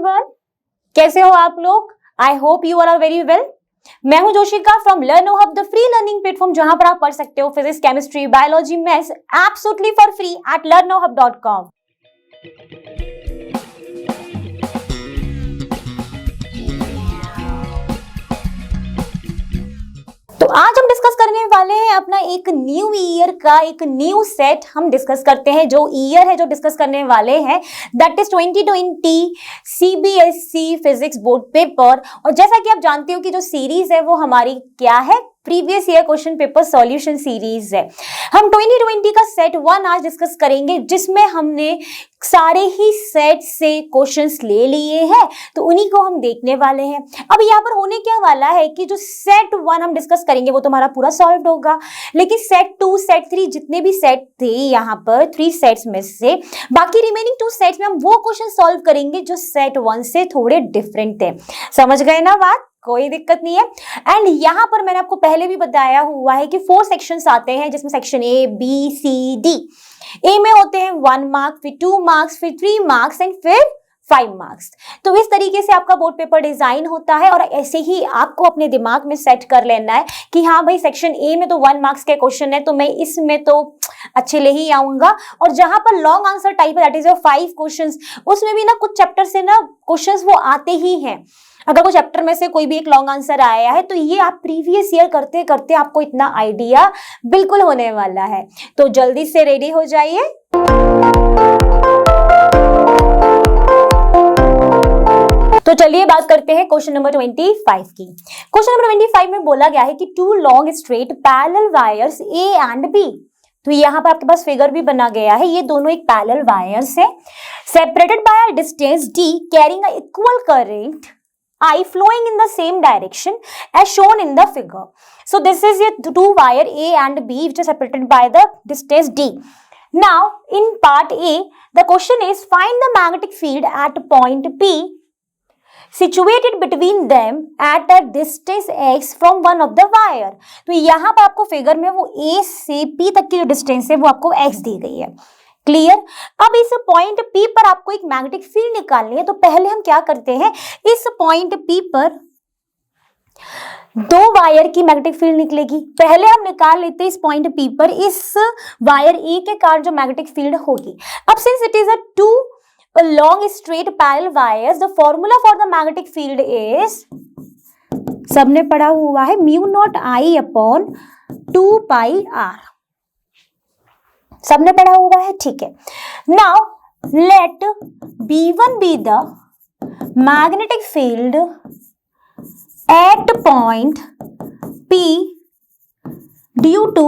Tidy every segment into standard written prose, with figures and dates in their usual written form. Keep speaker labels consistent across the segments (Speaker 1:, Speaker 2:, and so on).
Speaker 1: Everyone, कैसे हो आप लोग? I hope you are very well. मैं हूं Joshika from Learnohub, the free learning platform जहां पर आप पढ़ सकते हो physics, chemistry, biology, maths absolutely for free at learnohub.com। तो आज हम डिस्कस करने वाले हैं अपना एक न्यू ईयर का एक न्यू सेट हम डिस्कस करते हैं। जो ईयर है जो डिस्कस करने वाले हैं that is 2020 CBSE physics board paper. और जैसा कि आप जानते हो कि जो सीरीज है वो हमारी क्या है, previous year question paper solution series है। हम 2020 का सेट 1 आज डिस्कस करेंगे, जिसमें हमने सारे ही सेट से क्वेश्चंस ले लिए हैं, तो उन्हीं को हम देखने वाले हैं। अब यहाँ पर होने क्या वाला है कि जो सेट 1 हम डिस्कस करेंगे वो तो हमारा पूरा सॉल्व होगा, लेकिन सेट 2, सेट 3 जितने भी सेट थे यहाँ पर 3 सेट्स में से बाकी रिमेनिंग 2 सेट्स में हम वो क्वेश्चन सॉल्व करेंगे जो सेट 1 से थोड़े डिफरेंट थे। समझ गए ना बात? कोई दिक्कत नहीं है। एंड यहाँ पर मैंने आपको पहले भी बताया हुआ है कि 4 सेक्शंस आते हैं, जिसमें section A, B, C, D. A में होते हैं 1 मार्क, फिर 2 मार्क्स, फिर 3 मार्क्स एंड फिर 5 मार्क्स। तो इस तरीके से आपका बोर्ड पेपर डिजाइन होता है और ऐसे ही आपको अपने दिमाग में सेट कर लेना है कि हाँ भाई सेक्शन ए में तो 1 मार्क्स के क्वेश्चन है, तो मैं इसमें तो अच्छे ले ही आऊंगा। और जहां पर लॉन्ग आंसर टाइप है दैट इज 5 क्वेश्चंस, उसमें भी ना कुछ चैप्टर से ना क्वेश्चंस वो आते ही हैं। अगर कोई चैप्टर में से कोई भी एक लॉन्ग आंसर आया है तो ये आप प्रीवियस ईयर करते करते आपको इतना आइडिया बिल्कुल होने वाला है। तो जल्दी से रेडी हो जाइए। तो चलिए बात करते हैं क्वेश्चन नंबर 25 की। क्वेश्चन नंबर 25 में बोला गया है कि 2 long straight parallel wires A and B. तो यहाँ पर आपके पास फिगर भी बना गया है, ये दोनों एक पैरेलल वायर्स है, separated by a distance D carrying a equal current I flowing in the same direction as shown in the figure. So this is your 2 wire A and B which are separated by the distance D. Now in part A the question is find the magnetic field at point P situated between them at a distance x from one of the wire. तो यहाँ पर आपको figure में वो A से P तक की जो डिस्टेंस है वो आपको x दी गई है। क्लियर? अब इस पॉइंट P पर आपको एक मैग्नेटिक फील्ड निकालनी है, तो पहले हम क्या करते हैं, इस पॉइंट P पर 2 वायर की मैग्नेटिक फील्ड निकलेगी। पहले हम निकाल लेते हैं इस पॉइंट P पर इस वायर A के कारण जो मैग्नेटिक फील्ड होगी। अब since it is a 2 long straight parallel wires, the formula for the magnetic field is, सबने पढ़ा हुआ है, mu not I upon 2 pi r। सबने पढ़ा हुआ है, ठीक है। Now let B1 be the magnetic field at point P due to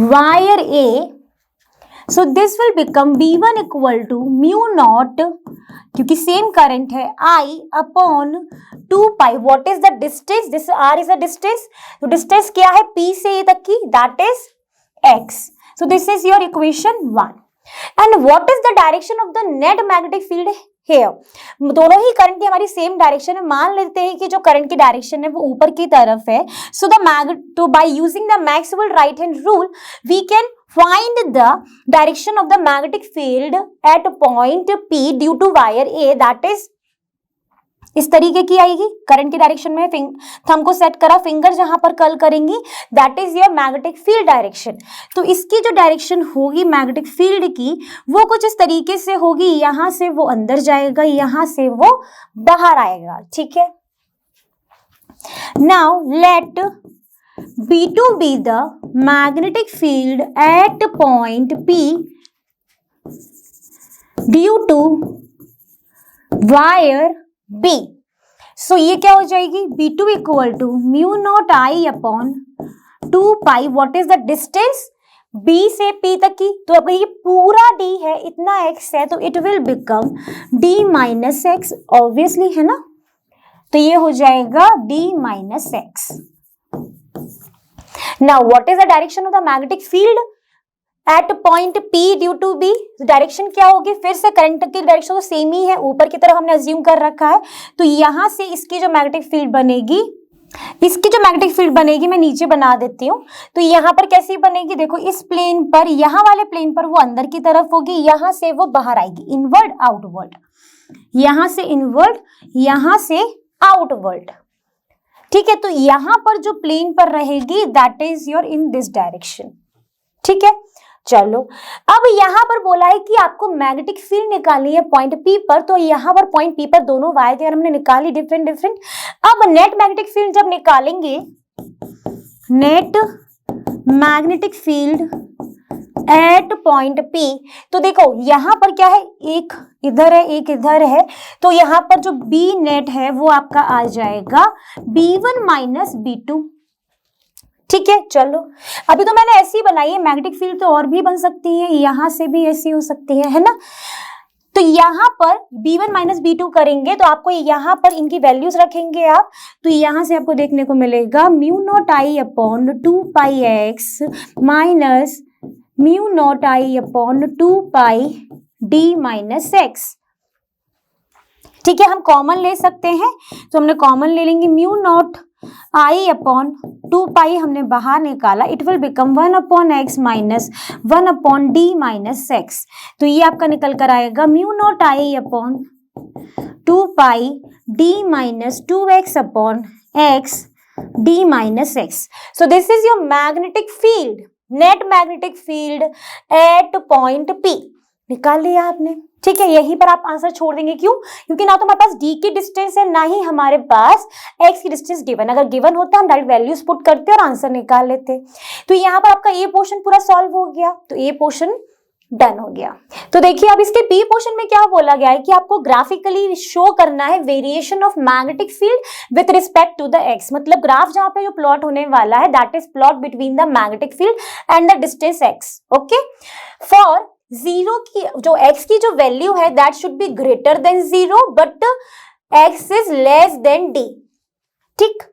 Speaker 1: wire A। So this will become B1 equal to mu not, क्योंकि सेम करंट है, I upon 2 pi. What is the distance? This R is the distance. तो distance क्या है P से A तक की, that is x। So this is your equation 1. And what is the direction of the net magnetic field here? दोनों ही current की हमारी same direction है। मान लेते हैं कि जो करंट की डायरेक्शन है वो ऊपर की तरफ है। So तो by using the Maxwell right hand rule, we can find the direction of the magnetic field at point P due to wire A. That is इस तरीके की आएगी। करंट की डायरेक्शन में थंब को सेट करा, फिंगर जहां पर कर्ल करेंगी, that is your magnetic field direction. तो इसकी जो डायरेक्शन होगी मैग्नेटिक फील्ड की वो कुछ इस तरीके से होगी, यहां से वो अंदर जाएगा, यहां से वो बाहर आएगा, ठीक है। Now let B2 be the magnetic field at point P due to wire B। So ये क्या हो जाएगी, B2 equal to mu not I upon 2 pi. What is the distance B से P तक की? तो अब ये पूरा D है, इतना x है, तो it will become D minus X, obviously है ना। तो ये हो जाएगा D minus X. Now what is the direction of the magnetic field at point P due to B? Direction क्या होगी? फिर से करंट की डायरेक्शन तो सेम ही है, ऊपर की तरफ हमने अज्यूम कर रखा है। तो यहां से इसकी जो मैग्नेटिक फील्ड बनेगी, मैं नीचे बना देती हूँ। तो यहाँ पर कैसी बनेगी, देखो इस प्लेन पर, यहाँ वाले प्लेन पर वो अंदर की तरफ होगी, यहाँ से वो बाहर आएगी, इनवर्ड आउटवर्ड। यहां से इनवर्ड, यहां से आउटवर्ड। ठीक है, तो यहां पर जो प्लेन पर रहेगी that is your in this direction. ठीक है, चलो अब यहां पर बोला है कि आपको मैग्नेटिक फील्ड निकालनी है पॉइंट पी पर, तो यहां पर पॉइंट पी पर दोनों वायर थे और हमने निकाली डिफरेंट डिफरेंट। अब नेट मैग्नेटिक फील्ड जब निकालेंगे, net magnetic field at point P, तो देखो यहां पर क्या है, एक इधर है एक इधर है, तो यहां पर जो B नेट है वो आपका आ जाएगा B1 माइनस B2। ठीक है, चलो अभी तो मैंने ऐसी बनाई है, मैग्नेटिक फील्ड तो और भी बन सकती है, यहां से भी ऐसी हो सकती है ना। तो यहां पर B1 माइनस B2 करेंगे तो आपको यहां पर इनकी वैल्यूज रखेंगे आप, तो यहां से आपको देखने को मिलेगा mu not I upon 2 pi x minus mu not I upon 2 pi D minus x. ठीक है, हम कॉमन ले सकते हैं, तो हमने कॉमन ले लेंगे, म्यू नॉट आई अपॉन 2 पाई हमने बाहर निकाला, it will become 1 upon x minus 1 upon D minus x. तो ये आपका निकल कर आएगा mu not I upon 2 pi D minus 2x upon x D minus x. So this is your magnetic field, net magnetic field at point P। निकाल लिया आपने। ठीक है, यहीं पर आप आंसर छोड़ देंगे, क्यों? क्योंकि ना तो हमारे पास d की डिस्टेंस है, ना ही हमारे पास x की डिस्टेंस गिवन। अगर गिवन होता हम डायरेक्ट वैल्यूज पुट करते और आंसर निकाल लेते। तो यहाँ पर आपका ए पोर्शन पूरा सॉल्व हो गया, तो ए पोर्शन डन हो गया। तो देखिए अब इसके बी पोर्शन में क्या बोला गया है कि आपको ग्राफिकली शो करना है variation of magnetic field with respect to the X. मतलब ग्राफ जहां पे जो प्लॉट होने वाला है that is plot between the magnetic field and the distance X. Okay, for zero की जो एक्स की जो वैल्यू है that should be greater than zero but X is less than D. ठीक,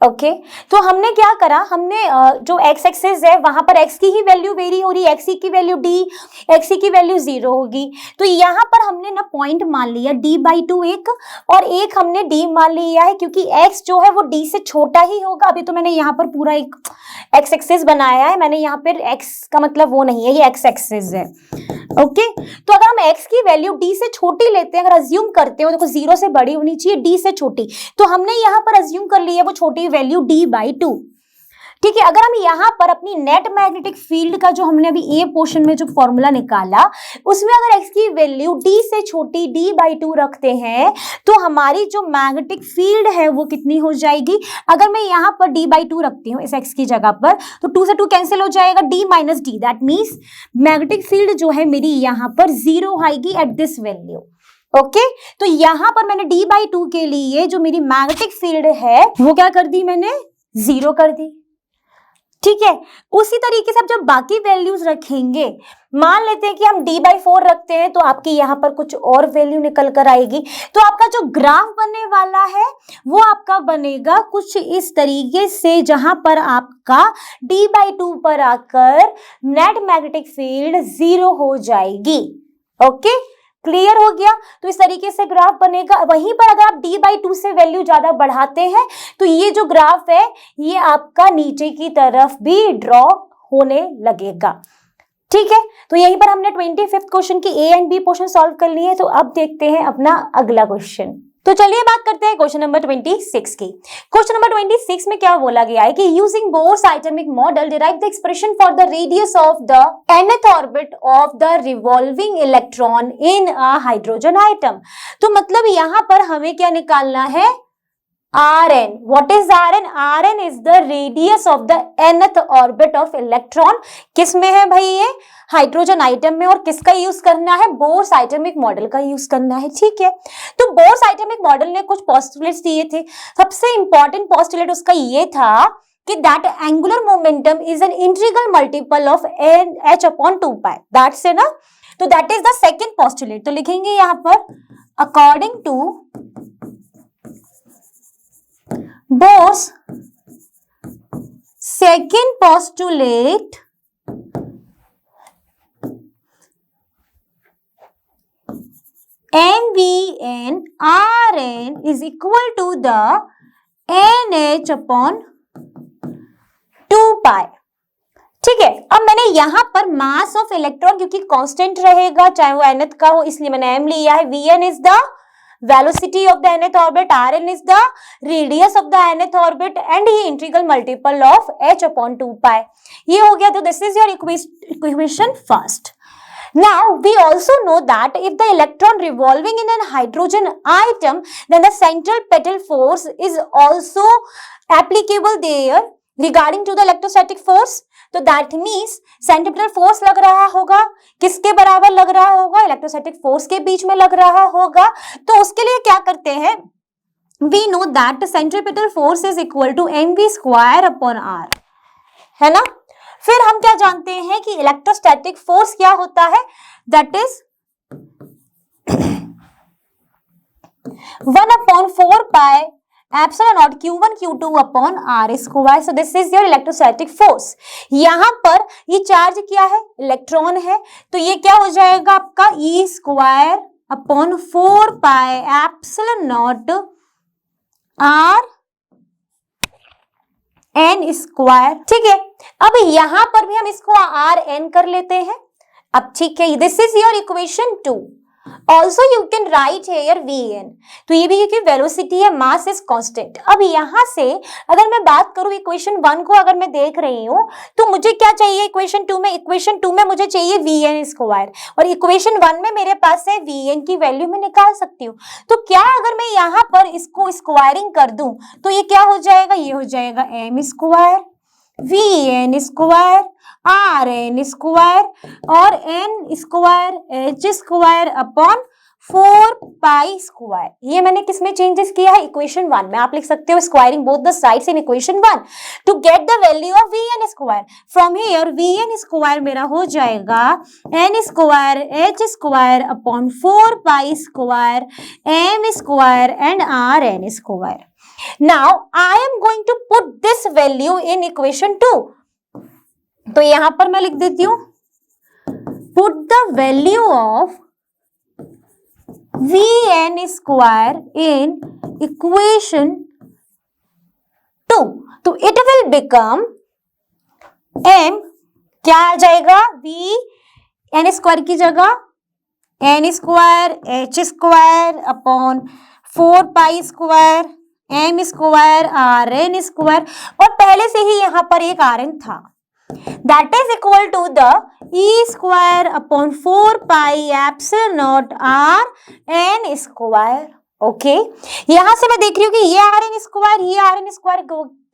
Speaker 1: ओके तो हमने क्या करा, हमने जो एक्स एक्सिस है वहां पर एक्स की ही वैल्यू वेरी हो रही है, एक्स की वैल्यू डी, एक्स की वैल्यू 0 होगी। तो यहाँ पर हमने ना पॉइंट मान लिया d/2 एक, और एक हमने d मान लिया है क्योंकि x जो है वो d से छोटा ही होगा। अभी तो मैंने यहाँ पर पूरा एक एक्स एक्सिस बनाया है, मैंने यहाँ पर x का मतलब वो नहीं है, ये एक्स एक्सिस है। ओके, तो अगर हम x की वैल्यू d से छोटी लेते हैं, अगर अज्यूम करते हो, देखो 0 से बड़ी होनी चाहिए, d से छोटी, तो हमने यहाँ पर अज्यूम कर ली है वो छोटी वैल्यू d/2। ठीक है, अगर हम यहाँ पर अपनी नेट मैग्नेटिक फील्ड का जो हमने अभी ए पोर्शन में जो फॉर्मूला निकाला उसमें अगर x की वैल्यू d से छोटी d/2 रखते हैं तो हमारी जो मैग्नेटिक फील्ड है वो कितनी हो जाएगी। अगर मैं यहाँ पर d/2 रखती हूँ इस x की जगह पर तो 2 से 2 कैंसिल हो जाएगा, d minus D, that means magnetic field जो है मेरी यहाँ पर 0 आएगी एट दिस वैल्यू। ओके, तो यहां पर मैंने d/2 के लिए जो मेरी मैग्नेटिक फील्ड है वो क्या कर दी, मैंने 0 कर दी। ठीक है, उसी तरीके से आप जब बाकी वैल्यूज रखेंगे, मान लेते हैं कि हम d/4 रखते हैं तो आपकी यहाँ पर कुछ और वैल्यू निकल कर आएगी। तो आपका जो ग्राफ बनने वाला है वो आपका बनेगा कुछ इस तरीके से, जहां पर आपका d/2 पर आकर नेट मैग्नेटिक फील्ड 0 हो जाएगी। ओके, क्लियर हो गया। तो इस तरीके से ग्राफ बनेगा। वहीं पर अगर आप d/2 से वैल्यू ज्यादा बढ़ाते हैं तो ये जो ग्राफ है ये आपका नीचे की तरफ भी ड्रॉ होने लगेगा। ठीक है, तो यहीं पर हमने 25th क्वेश्चन की A and B portion solve कर लिए। तो अब देखते हैं अपना अगला क्वेश्चन। तो चलिए बात करते हैं क्वेश्चन नंबर 26 की। क्वेश्चन नंबर 26 में क्या बोला गया है कि using Bohr's atomic model derive the expression for the radius of the nth orbit of the revolving electron in a hydrogen atom. तो मतलब यहाँ पर हमें क्या निकालना है, Rn. What is Rn? Rn is the radius of the nth orbit of electron. किस में है भाई ये, हाइड्रोजन आइटम में, और किसका यूज करना है, बोर्स एटॉमिक मॉडल का यूज करना है। ठीक है, तो बोर्स एटॉमिक मॉडल ने कुछ पोस्टुलेट्स दिए थे। सबसे इंपॉर्टेंट पोस्टुलेट उसका ये था कि that angular momentum is an integral multiple of h upon 2 pi, that's है ना। तो that is the second postulate. तो लिखेंगे यहाँ पर according to Bohr's second postulate, MV and Rn is equal to the NH upon 2 pi। ठीक है, अब मैंने यहां पर मास ऑफ इलेक्ट्रॉन क्योंकि कांस्टेंट रहेगा चाहे वो nth का हो, इसलिए मैंने m लिया है। Vn is the velocity of the nth orbit, Rn is the radius of the nth orbit and ये integral multiple of h upon 2 pi. ये हो गया. तो this is your equation first. Now we also know that if the electron revolving in a hydrogen atom, then the central petal force is also applicable there regarding to the electrostatic force. तो that means centripetal force लग रहा होगा, किसके बराबर लग रहा होगा? Electrostatic force के बीच में लग रहा होगा. तो उसके लिए क्या करते हैं? We know that centripetal force is equal to mv square upon r, है ना. फिर हम क्या जानते हैं कि इलेक्ट्रोस्टैटिक फोर्स क्या होता है? That is 1/4 pi epsilon not q1 q2 upon r square. So this is your electrostatic force. यहां पर ये चार्ज क्या है? इलेक्ट्रॉन है. तो ये क्या हो जाएगा आपका? e square upon 4 pi epsilon not r n square. ठीक है. अब यहां पर भी हम इसको r n कर लेते हैं. अब ठीक है, this is your equation 2. Also you can write here Vn. तो ये भी है कि वेलोसिटी है, मास इज कांस्टेंट. अब यहां से अगर मैं बात करूं इक्वेशन 1 को अगर मैं देख रही हूं तो मुझे क्या चाहिए इक्वेशन 2 में? इक्वेशन 2 में मुझे चाहिए Vn स्क्वायर और इक्वेशन 1 में मेरे पास है Vn की वैल्यू मैं निकाल सकती हूँ. तो क्या अगर मैं यहाँ पर इसको स्क्वायरिंग कर दूं तो ये क्या हो जाएगा? ये हो जाएगा m square Vn square Rn square और n square h square upon 4 pi square. ये मैंने किसमें चेंजेस किया है? इक्वेशन 1 में. आप लिख सकते हो squaring both the sides in equation 1 to get the value of Vn square. From here Vn square मेरा हो जाएगा n square h square upon 4 pi square m square and Rn square. Now I am going to put this value in equation 2. तो यहां पर मैं लिख देती हूं put the value of Vn square in equation 2. तो it will become m क्या आ जाएगा? Vn स्क्वायर की जगह n square h square upon 4 pi square m square Rn square और पहले से ही यहां पर एक Rn था. That is equal to the e square upon 4 pi epsilon naught r n square. Okay. यहां से मैं देख रही हूँ कि ये Rn स्क्वायर ये Rn स्क्वायर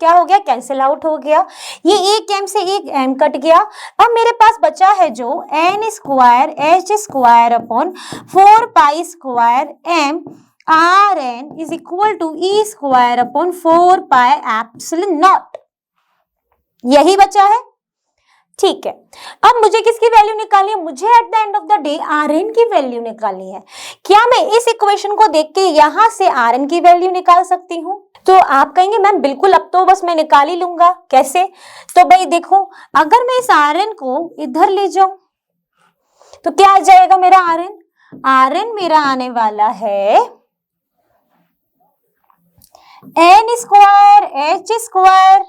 Speaker 1: क्या हो गया? कैंसिल आउट हो गया. ये एक m से एक m कट गया. अब मेरे पास बचा है जो n square h square upon 4 pi square m Rn is equal to e square upon 4 pi epsilon not. यही बचा है. ठीक है. अब मुझे किसकी वैल्यू निकालनी है? मुझे at the end of the day Rn की वैल्यू निकालनी है. क्या मैं इस इक्वेशन को देख के यहां से Rn की वैल्यू निकाल सकती हूँ? तो आप कहेंगे मैम बिल्कुल, अब तो बस मैं निकाल ही लूंगा. कैसे? तो भाई देखो, अगर मैं इस Rn को इधर ले जाऊं तो क्या आ जाएगा मेरा Rn? Rn मेरा आने वाला है n square h square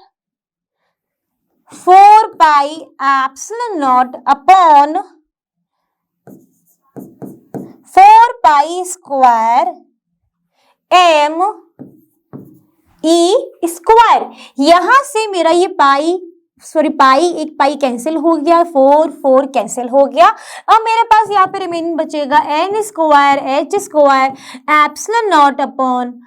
Speaker 1: 4 pi epsilon not upon 4 pi square m e square. यहां से मेरा ये पाई एक पाई कैंसिल हो गया, 4 कैंसिल हो गया. अब मेरे पास यहाँ पे रिमेनिंग बचेगा n square h square epsilon not upon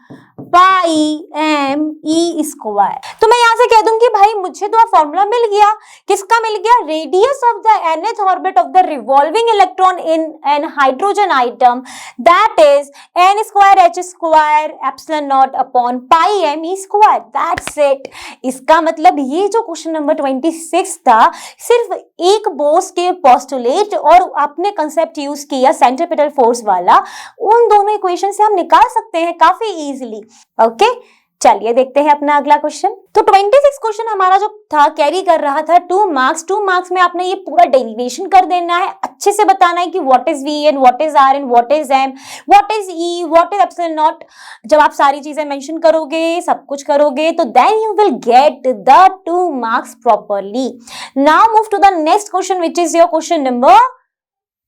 Speaker 1: pi m e square. तो मैं यहाँ से कह दूंगी भाई मुझे तो फॉर्मूला मिल गया. किसका मिल गया? Radius of the nth orbit of the revolving electron in an hydrogen atom that is n square h square epsilon not upon pi m e square. That's it. इसका मतलब ये जो क्वेश्चन नंबर 26 था सिर्फ एक बोस के पोस्टुलेट और आपने कंसेप्ट यूज किया सेंट्रीपिटल फोर्स वाला, उन दोनों इक्वेशन से हम निकाल सकते हैं काफी इजीली. ओके. चलिए देखते हैं अपना अगला क्वेश्चन. तो 26 क्वेश्चन हमारा जो था कैरी कर रहा था 2 मार्क्स. 2 मार्क्स में आपने ये पूरा डेरिवेशन कर देना है, अच्छे से बताना है कि what is Vn, what is Rn, what is m, what is e, what is epsilon not. जब आप सारी चीजें मेंशन करोगे, सब कुछ करोगे, तो then you will get the 2 marks properly. Now move to the next question which is your question number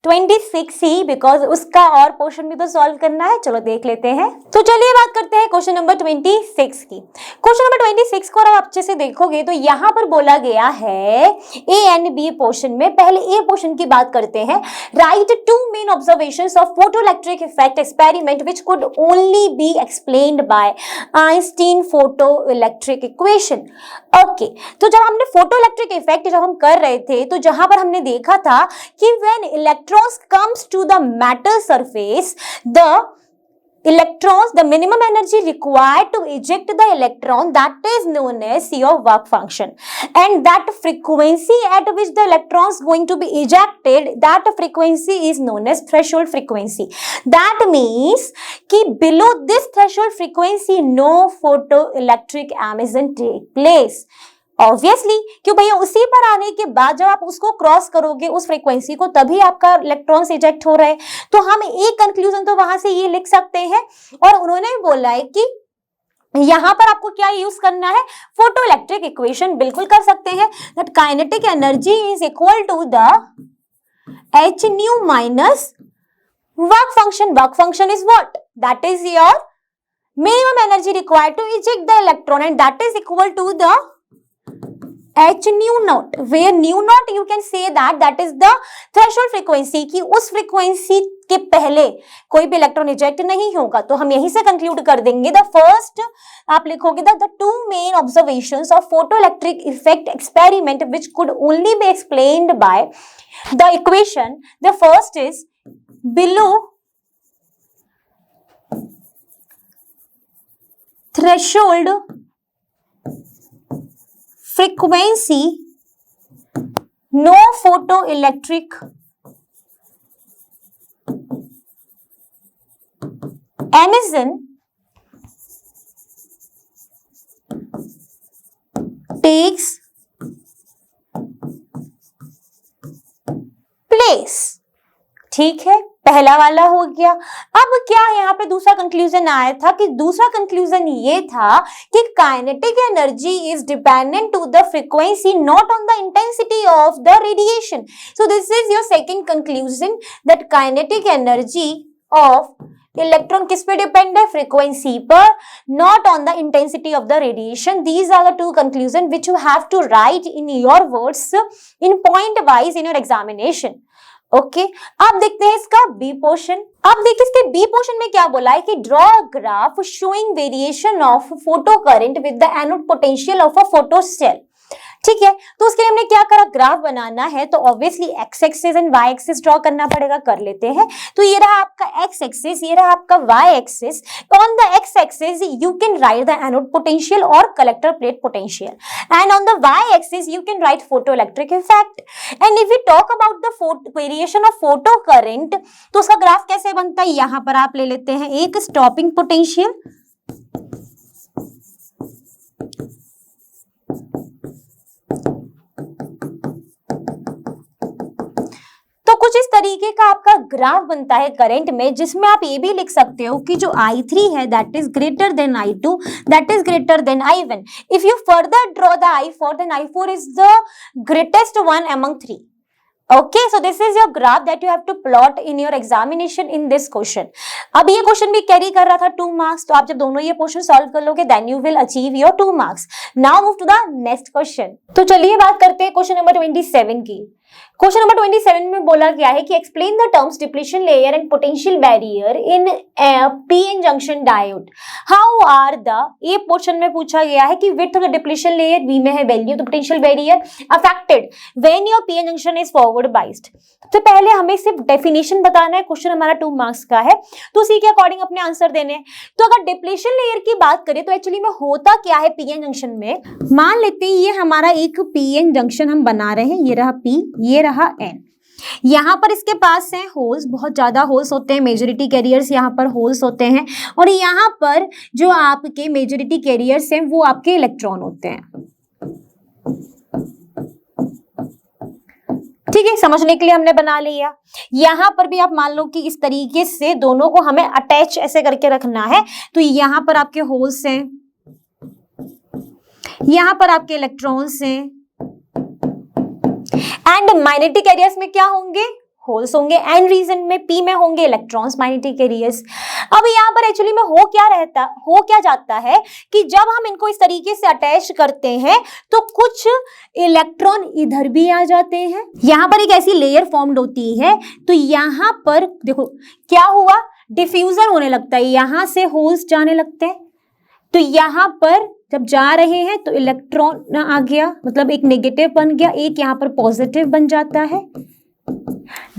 Speaker 1: 26 ही, बिकॉज उसका और पोर्शन भी तो सॉल्व करना है। चलो देख लेते हैं। तो चलिए बात करते हैं क्वेश्चन नंबर 26 की। क्वेश्चन नंबर 26 को अगर आप अच्छे से देखोगे तो यहाँ पर बोला गया है ए एंड बी पोर्शन में, पहले ए पोर्शन की बात करते हैं। Write two main observations of photoelectric effect experiment which could only be explained by Einstein photoelectric equation. Okay, तो जब हमने फोटोइलेक्ट्रिक इफेक्ट जब हम कर रहे थे तो जहां पर हमने देखा था कि when electrons comes to the metal surface, the minimum energy required to eject the electron, that is known as your work function, and that frequency at which the electrons going to be ejected, that frequency is known as threshold frequency. That means कि below this threshold frequency no photoelectric emission take place. Obviously, क्यों भैया, उसी पर आने के बाद जब आप उसको क्रॉस करोगे उस फ्रीक्वेंसी को, तभी आपका इलेक्ट्रॉन्स इजेक्ट हो रहे हैं। तो हम एक कंक्लूजन तो वहां से ये लिख सकते हैं। और उन्होंने बोला है कि यहां पर आपको क्या यूज करना है, फोटोइलेक्ट्रिक इक्वेशन बिल्कुल कर सकते हैं। That kinetic energy is equal to the h nu minus work function. Work function is what, that is your minimum energy required to eject the electron, and that is equal to the h nu naught, where nu naught you can say that is the threshold frequency, कि उस frequency के पहले कोई भी electron eject नहीं होगा। तो हम यहीं से कंक्लूड कर देंगे द फर्स्ट, आप लिखोगे the two main observations of photoelectric effect experiment which could only be explained by the equation. The first is below threshold frequency no photoelectric emission takes place। ठीक है, पहला वाला हो गया। अब क्या है यहाँ पे दूसरा कंक्लूजन आया था, कि दूसरा कंक्लूजन ये था कि kinetic energy is dependent to the frequency not on the intensity of the radiation. So this is your second conclusion, that kinetic energy of electron किस पे डिपेंड है, फ्रीक्वेंसी पर, not on the intensity of the radiation. These are the two conclusion which you have to write in your words in point wise in your examination. Okay, अब देखते हैं इसका B portion. अब देखिए इसके B portion में क्या बोला है कि draw a graph showing variation of photo current with the anode potential of a photo cell. ठीक है, तो उसके लिए हमने क्या करा, ग्राफ बनाना है तो obviously X axis and Y axis draw करना पड़ेगा, कर लेते हैं। तो ये रहा आपका एक्स एक्सिस, ये रहा आपका Y axis. On the X axis you can write the anode potential और collector plate potential, and on the Y axis you can write photoelectric effect. And if we talk about the variation of photo current, तो उसका graph कैसे बनता है, यहां पर आप ले लेते हैं एक स्टॉपिंग पोटेंशियल, तो कुछ इस तरीके का आपका ग्राफ बनता है करंट में, जिसमें आप ये भी लिख सकते हो कि जो I3 है that is greater than I2, that is greater than I1। If you further draw the I4, then I4 is the greatest one among 3। Okay, so this is your graph that you have to plot in your examination in this question. अब ये question भी carry कर रहा था 2 marks, तो आप जब दोनों ये क्वेश्चन सॉल्व कर लोगे then you will achieve your 2 marks. Now move to the next question. तो चलिए बात करते हैं क्वेश्चन नंबर 27 की। क्वेश्चन नंबर 27 में बोला गया है कि explain the terms depletion layer and potential barrier in PN junction diode. How are the, ये पोर्शन में पूछा गया है कि width of the depletion layer be में है वैल्यू, तो potential barrier affected when your PN junction is forward biased. तो पहले हमें सिर्फ डेफिनेशन बताना है, क्वेश्चन हमारा 2 मार्क्स का है, तो उसी के अकॉर्डिंग अपने आंसर देने हैं। तो अगर डिप्लीशन लेयर की बात करें तो एक्चुअली में होता क्या है पीएन जंक्शन में, मान लेते हैं ये हमारा एक पीएन जंक्शन हम बना रहे हैं, ये रहा पी, ये रहा एन। यहाँ पर इसके पास है होल्स, बहुत ज्यादा होल्स होते हैं, मेजॉरिटी कैरियर्स यहाँ पर होल्स होते हैं, और यहाँ पर जो आपके मेजॉरिटी कैरियर्स हैं वो आपके इलेक्ट्रॉन होते हैं। ठीक है, समझने के लिए हमने बना लिया। यहाँ पर भी आप मान लो कि इस तरीके से दोनों को हमें अटैच ऐसे करके रखना है, तो यहाँ पर आपके होल्स हैं, यहाँ पर आपके इलेक्ट्रॉन्स हैं, एंड मैग्नेटिक कैरियर्स में क्या होंगे, होल्स होंगे, एन रीजन में पी में होंगे इलेक्ट्रॉन्स मैग्नेटिक कैरियर्स। अब यहाँ पर एक्चुअली में हो क्या जाता है कि जब हम इनको इस तरीके से अटैच करते हैं तो कुछ इलेक्ट्रॉन इधर भी आ जाते हैं, यहाँ पर एक ऐसी लेयर फॉर्म्ड होती है। तो यहाँ पर देखो क्या हुआ, डिफ्यूजन होने लगता है, यहाँ से होल्स जाने लगते हैं। तो यहाँ पर जब जा रहे हैं तो इलेक्ट्रॉन आ गया, मतलब एक नेगेटिव बन गया, एक यहाँ पर पॉजिटिव बन जाता है।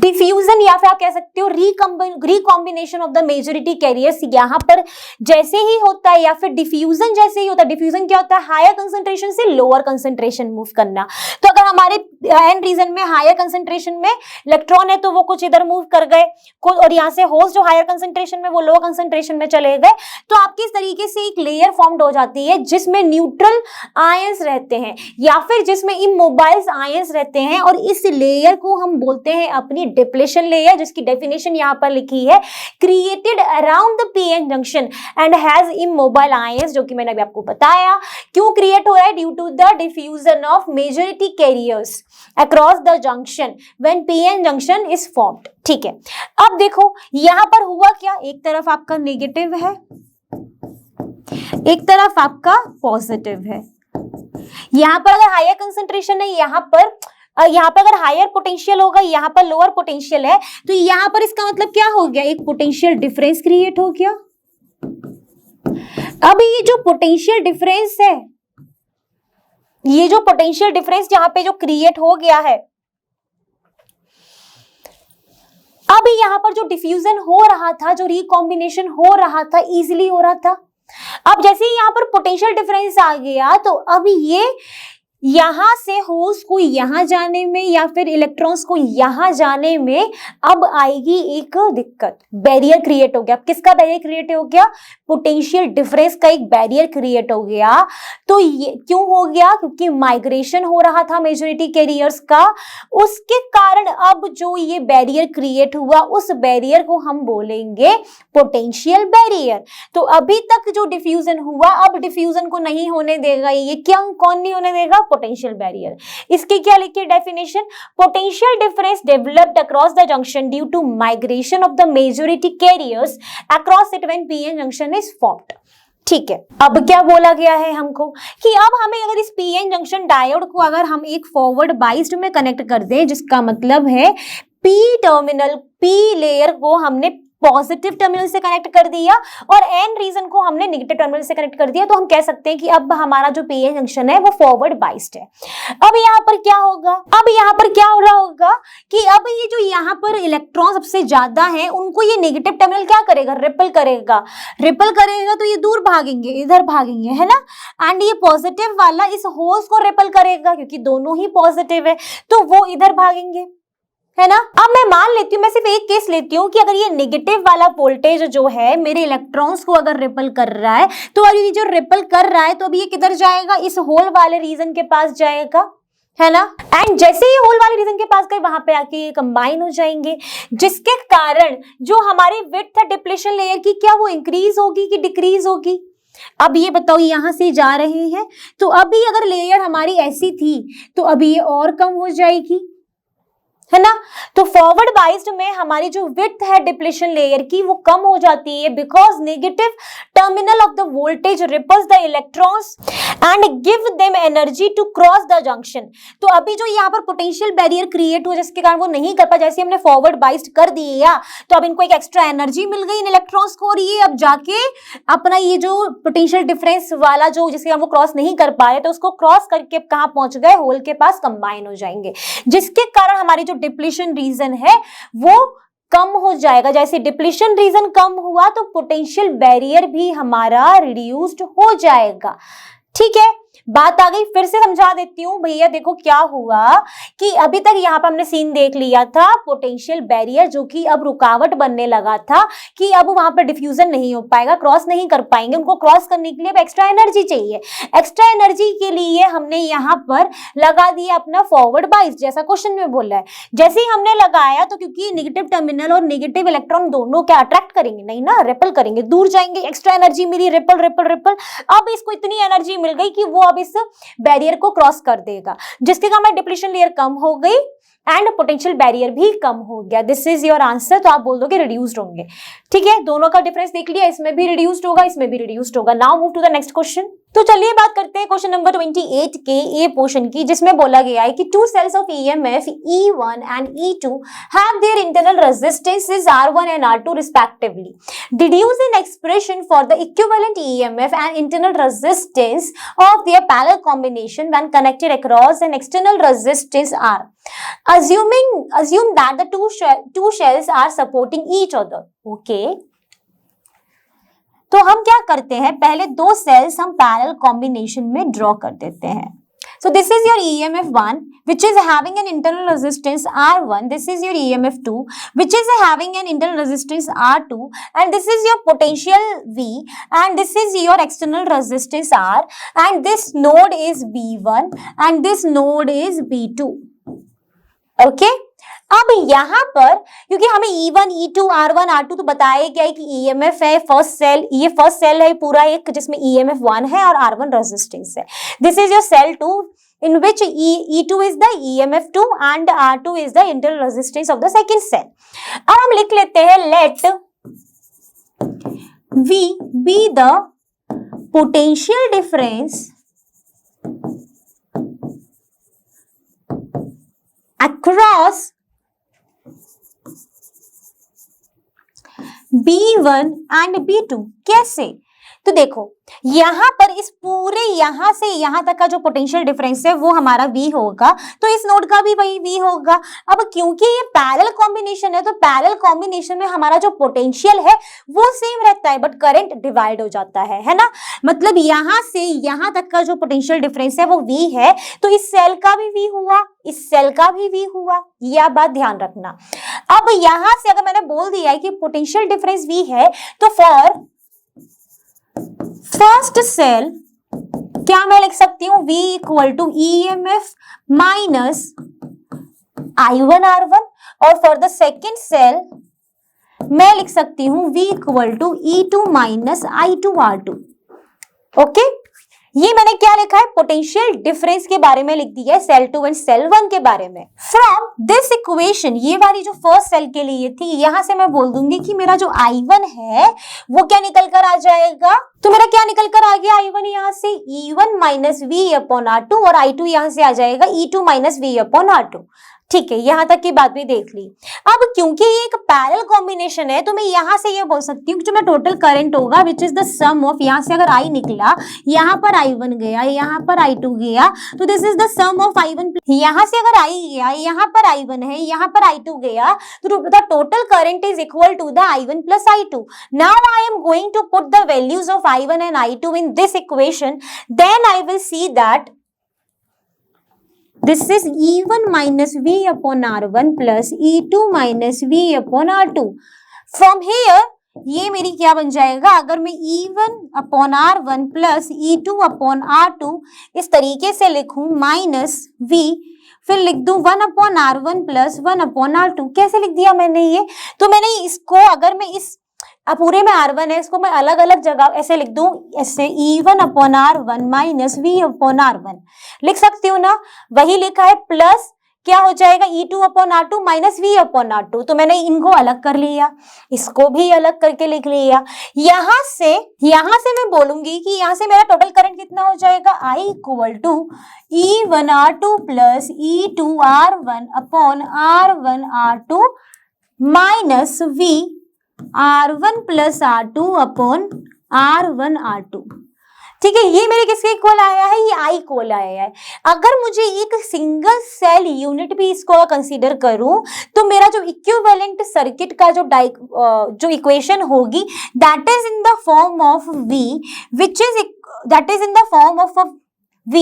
Speaker 1: डिफ्यूजन या फिर आप कह सकते हो recombination of the majority carriers यहाँ पर जैसे ही होता है, या फिर डिफ्यूजन जैसे ही होता है। डिफ्यूजन क्या होता है, हायर कंसंट्रेशन से लोअर कंसंट्रेशन मूव करना। तो अगर हमारे एन रीजन में हायर कंसंट्रेशन में इलेक्ट्रॉन है तो वो कुछ इधर मूव कर गए, और यहाँ से होल्स जो हायर कंसंट्रेशन में वो लोअर कंसंट्रेशन में चले गए। तो आपकी इस तरीके से एक लेयर फॉर्म्ड हो जाती है जिसमें न्यूट्रल आयंस रहते हैं या फिर जिसमें इमोबाइल्स आयंस रहते हैं, और इस लेयर को हम बोलते हैं अपनी डिप्लेशन लेयर, जिसकी डेफिनेशन यहां पर लिखी है, created around the PN junction and has immobile ions, जो कि मैंने अभी आपको बताया क्यों क्रिएट हो रहा है, due to the diffusion of majority carriers across the junction when PN junction is formed. ठीक है, अब देखो यहां पर हुआ क्या, एक तरफ आपका नेगेटिव है, एक तरफ आपका पॉजिटिव है। यहां पर अगर हायर कंसंट्रेशन है, यहाँ पर अगर हायर पोटेंशियल होगा, यहाँ पर लोअर पोटेंशियल है, तो यहाँ पर इसका मतलब क्या हो गया, एक पोटेंशियल डिफरेंस क्रिएट हो गया। अब ये जो पोटेंशियल डिफरेंस है, ये जो पोटेंशियल डिफरेंस यहाँ पे जो क्रिएट हो गया है, अब यहाँ पर जो डिफ्यूजन हो रहा था, जो रिकॉम्बिनेशन हो रहा था, इजीली हो रहा था। अब जैसे ही यहाँ पर पोटेंशियल डिफरेंस आ गया तो अब ये यहां से होल्स को यहां जाने में या फिर इलेक्ट्रॉन्स को यहां जाने में अब आएगी एक दिक्कत, बैरियर क्रिएट हो गया। अब किसका बैरियर क्रिएट हो गया, पोटेंशियल डिफरेंस का एक बैरियर क्रिएट हो गया। तो ये क्यों हो गया, क्योंकि माइग्रेशन हो रहा था मेजॉरिटी कैरियर्स का, उसके कारण अब जो ये बैरियर क्रिएट हुआ, उस बैरियर को हम बोलेंगे पोटेंशियल बैरियर। तो अभी तक जो डिफ्यूजन हुआ, अब डिफ्यूजन को नहीं होने देगा ये, क्यों, कौन नहीं होने देगा, पोटेंशियल बैरियर। इसकी क्या लिखी है definition, potential difference developed across the junction due to migration of the majority carriers across it when PN junction is formed. ठीक है, अब क्या बोला गया है हमको कि अब हमें अगर इस पीएन जंक्शन डायोड को अगर हम एक फॉरवर्ड बाइस्ड में कनेक्ट कर दें, जिसका मतलब है पी टर्मिनल, पी लेयर को हमने पॉजिटिव टर्मिनल से कनेक्ट कर दिया और एन रीजन को हमने नेगेटिव टर्मिनल से कनेक्ट कर दिया, तो हम कह सकते हैं कि अब हमारा जो पीएन जंक्शन है वो फॉरवर्ड बाइस्ड है। अब यहाँ पर क्या होगा, अब यहाँ पर क्या हो रहा होगा कि अब ये जो यहाँ पर इलेक्ट्रॉन सबसे ज्यादा है, उनको ये नेगेटिव टर्मिनल क्या करेगा, रिपल करेगा। रिपल करेगा तो ये दूर भागेंगे, इधर भागेंगे, है ना। एंड ये पॉजिटिव वाला इस होल्स को रिपल करेगा, क्योंकि दोनों ही पॉजिटिव है, तो वो इधर भागेंगे, है ना। अब मैं मान लेती हूँ, मैं सिर्फ एक केस लेती हूँ कि अगर ये नेगेटिव वाला वोल्टेज जो है मेरे इलेक्ट्रॉन्स को अगर रिपल कर रहा है, तो अगर ये जो रिपल कर रहा है तो अभी ये किधर जाएगा, इस होल वाले रीजन के पास जाएगा, है ना। एंड जैसे ही होल वाले रीजन के पास गए, वहां पे आके ये कंबाइन हो जाएंगे, जिसके कारण जो हमारी विड्थ है डिप्लेशन लेयर की, क्या वो इंक्रीज होगी कि डिक्रीज होगी। अब ये बताओ, यहां से जा रहे हैं तो अभी अगर लेयर हमारी ऐसी थी तो अभी ये और कम हो जाएगी, है ना। तो फॉरवर्ड बाइस्ड में हमारी जो विड्थ है डिप्लेशन लेयर की वो कम हो जाती है, because negative terminal of the voltage repels the electrons and give them energy to cross the junction. तो अभी जो यहाँ पर पोटेंशियल बैरियर क्रिएट हुआ, जिसके कारण वो नहीं कर पाए, जैसे हमने फॉरवर्ड बाइस्ड कर दिया तो अब इनको एक एक्स्ट्रा एनर्जी मिल गई इन इलेक्ट्रॉन्स को, और ये अब जाके अपना ये जो पोटेंशियल डिफरेंस वाला जो जिसके वो क्रॉस नहीं कर पा रहे, तो उसको क्रॉस करके कहाँ पहुंच गए, होल के पास कंबाइन हो जाएंगे, जिसके कारण हमारी जो डिप्लेशन रीजन है वो कम हो जाएगा। जैसे डिप्लेशन रीजन कम हुआ तो पोटेंशियल बैरियर भी हमारा रिड्यूस्ड हो जाएगा। ठीक है, बात आ गई, फिर से समझा देती हूँ भैया। देखो क्या हुआ कि अभी तक यहाँ पर हमने सीन देख लिया था पोटेंशियल बैरियर, जो कि अब रुकावट बनने लगा था कि अब वहां पर डिफ्यूजन नहीं हो पाएगा, क्रॉस नहीं कर पाएंगे, उनको क्रॉस करने के लिए अब एक्स्ट्रा एनर्जी चाहिए। एक्स्ट्रा एनर्जी के लिए हमने यहाँ पर लगा दिया अपना फॉरवर्ड बाइस्ड, जैसा क्वेश्चन में बोला है। जैसे ही हमने लगाया तो क्योंकि नेगेटिव टर्मिनल और नेगेटिव इलेक्ट्रॉन दोनों क्या अट्रैक्ट करेंगे, नहीं ना, रिपल करेंगे, दूर जाएंगे, एक्स्ट्रा एनर्जी मिली, रिपल रिपल रिपल। अब इसको इतनी एनर्जी मिल गई कि वो अब इस बैरियर को क्रॉस कर देगा, जिसके कारण डिप्लेशन लेयर कम हो गई एंड पोटेंशियल बैरियर भी कम हो गया। This is your answer. तो आप बोल दोगे रिड्यूस्ड होंगे। ठीक है, दोनों का डिफरेंस देख लिया, इसमें भी रिड्यूस्ड होगा, इसमें भी रिड्यूस्ड होगा। Now move to the next question. तो चलिए बात करते हैं क्वेश्चन नंबर 28 के ए पोर्शन की, जिसमें बोला गया है कि two cells of EMF E1 and E2 have their internal resistances R1 and R2 respectively. Deduce an expression for the equivalent EMF and internal resistance of their parallel combination when connected across an external resistance R. Assume that the two shells are supporting each other. Okay. तो हम क्या करते हैं, पहले दो sales हम parallel combination में draw कर देते हैं। So this is your EMF1 which is having an internal resistance R1. This is your EMF2 which is having an internal resistance R2, and this is your potential V, and this is your external resistance R, and this node is B1 and this node is B2. Okay अब यहां पर क्योंकि हमें E1, E2, R1, R2 तो बताया गया है कि EMF है फर्स्ट सेल, ये फर्स्ट सेल है पूरा एक जिसमें EMF1 है और R1 रेजिस्टेंस है। This is your cell 2 in which E2 is the EMF2 and R2 is the internal resistance of the second cell. अब हम लिख लेते हैं let V be the potential difference across B1 and B2। कैसे? तो देखो यहां पर इस पूरे यहां से यहां तक का जो पोटेंशियल डिफरेंस है वो हमारा V होगा, तो इस नोड का भी वही V होगा। अब क्योंकि ये पैरेलल कॉम्बिनेशन है तो पैरेलल कॉम्बिनेशन में हमारा जो पोटेंशियल है वो सेम रहता है, बट करंट डिवाइड हो जाता है ना। मतलब यहां से यहां तक का जो पोटेंशियल डिफरेंस है वो V है, तो इस सेल का भी V हुआ, इस सेल का भी V हुआ, यह बात ध्यान रखना। अब यहां से अगर मैंने बोल दिया है कि पोटेंशियल डिफरेंस V है, तो फॉर फर्स्ट सेल क्या मैं लिख सकती हूँ, V equal to EMF minus I1 R1, और फॉर द सेकेंड सेल मैं लिख सकती हूँ V equal to E2 minus I2 R2। Okay, ये मैंने क्या लिखा है, पोटेंशियल डिफरेंस के बारे में लिख दिया है, सेल 2 एंड सेल 1 के बारे में। फ्रॉम दिस इक्वेशन, ये वाली जो फर्स्ट सेल के लिए थी, यहां से मैं बोल दूंगी कि मेरा जो I1 है वो क्या निकल कर आ जाएगा, तो मेरा क्या निकल कर आ गया I1 यहां से E1 minus V upon R2, और I2 यहां से आ जाएगा E2 minus V upon R2। ठीक है, यहां तक की बात भी देख ली। अब क्योंकि ये एक पैरेलल कॉम्बिनेशन है तो मैं यहां से ये बोल सकती हूँ कि जो मेरा टोटल करंट होगा which is the sum of, यहां से अगर I निकला, यहां पर I1 गया, यहां पर I2 गया, तो this is the sum of I1, यहां से अगर I गया, यहां पर I1 है, यहां पर I2 गया, तो the total current is equal to the I1 plus I2। Now I am going to put the values of I1 and I2 in this equation, then I will see that this is E1 minus V upon R1 plus E2 minus V upon R2। From here ये मेरी क्या बन जाएगा, अगर मैं E1 upon R1 plus E2 upon R2 इस तरीके से लिखूं माइनस V, फिर लिख दूं 1 upon R1 plus 1 upon R2। कैसे लिख दिया मैंने ये, तो मैंने इसको अगर मैं इस पूरे में R1 है, इसको मैं अलग अलग जगह ऐसे लिख दूं, ऐसे E1 upon R1 minus V upon R1 लिख सकती हूँ ना, वही लिखा है, प्लस क्या हो जाएगा E2 upon R2 minus V upon R2। तो मैंने इनको अलग कर लिया, इसको भी अलग करके लिख लिया। यहां से मैं बोलूंगी कि यहां से मेरा टोटल करंट कितना हो जाएगा, I equal to E1 R2 plus E2 R1 upon R1 R2 minus V R1 plus R2 upon R1 R2। ठीक है, ये मेरे किसके इक्वल आया है, ये I इक्वल आया है। अगर मुझे एक सिंगल सेल यूनिट भी इसको कंसीडर करूं तो मेरा जो इक्विवेलेंट सर्किट का जो इक्वेशन होगी that is in the form of V which is that is in the form of V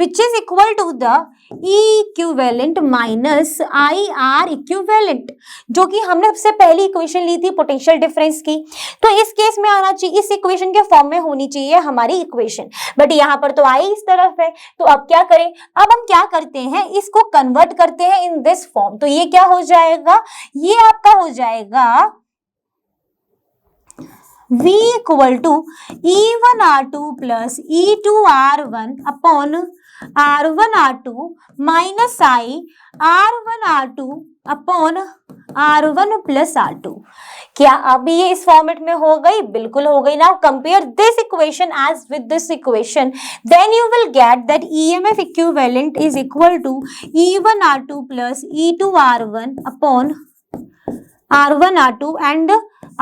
Speaker 1: which is equal to the E equivalent minus IR equivalent, जो कि हमने सबसे पहली इक्वेशन ली थी पोटेंशियल डिफरेंस की। तो इस केस में आना चाहिए, इस इक्वेशन के फॉर्म में होनी चाहिए हमारी इक्वेशन, बट यहाँ पर तो I इस तरफ है। तो अब क्या करें, अब हम क्या करते हैं, इसको कन्वर्ट करते हैं इन दिस फॉर्म। तो ये क्या हो जाएगा, ये आपका हो जाएगा V equal to E1R2 plus E2R1 upon R1R2 minus I R1R2 upon R1 plus R2। क्या अब ये इस फॉर्मेट में हो गई? बिल्कुल हो गई। Now compare this equation as with this equation, then you will get that EMF equivalent is equal to E1R2 plus E2R1 upon R1R2 and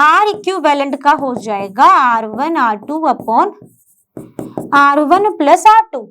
Speaker 1: R equivalent का हो जाएगा R1R2 upon R1 plus R2।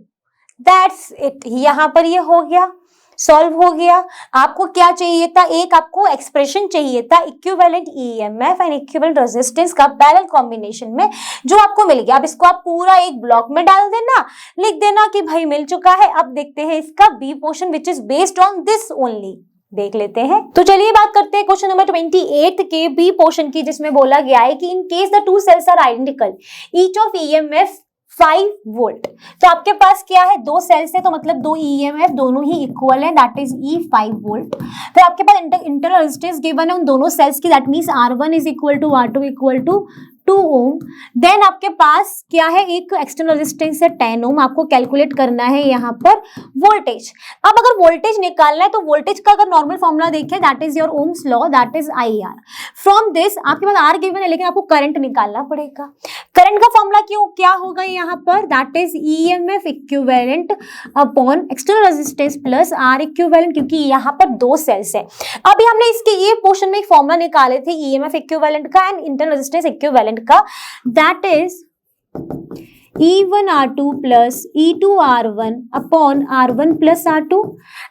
Speaker 1: That's it. यहां पर ये हो गया, solve हो गया। आपको क्या चाहिए था? एक आपको एक्सप्रेशन चाहिए था equivalent EMF and equivalent resistance का पैरेलल कॉम्बिनेशन में, जो आपको मिल गया। अब इसको आप पूरा एक ब्लॉक में डाल देना, लिख देना कि भाई मिल चुका है। अब देखते हैं इसका B portion which is based on this only, देख लेते हैं। तो चलिए बात करते हैं क्वेश्चन नंबर 28 के बी पोर्शन की, जिसमें बोला गया है कि in case the two cells are identical each of EMF 5 volt. तो आपके पास क्या है? दो सेल्स है, तो मतलब दो EMF दोनों ही इक्वल है, दैट इज E 5 वोल्ट। फिर आपके पास इंटरनल रेजिस्टेंस गिवन है उन दोनों सेल्स की, that means R1 is equal to R2 equal to 2 ohm. Then आपके पास क्या है? एक एक्सटर्नल रेजिस्टेंस है 10 ओम। आपको कैलकुलेट करना है यहाँ पर वोल्टेज। अब अगर वोल्टेज निकालना है तो वोल्टेज का अगर नॉर्मल फॉर्मूला देखें, that is your Ohm's law, that is IR। From this आपके पास R गिवन है, लेकिन आपको करंट निकालना पड़ेगा। करंट का फॉर्मूला क्यों क्या होगा यहाँ पर? That is EMF equivalent upon external resistance plus R equivalent, क्योंकि यहाँ पर दो सेल्स है। अभी हमने इसके ये पोर्शन में एक फॉर्मूला निकाले थे EMF इक्विवेलेंट का एंड इंटरनल रेजिस्टेंस इक्विवेलेंट का, that is E1R2 plus E2R1 upon R1 plus R2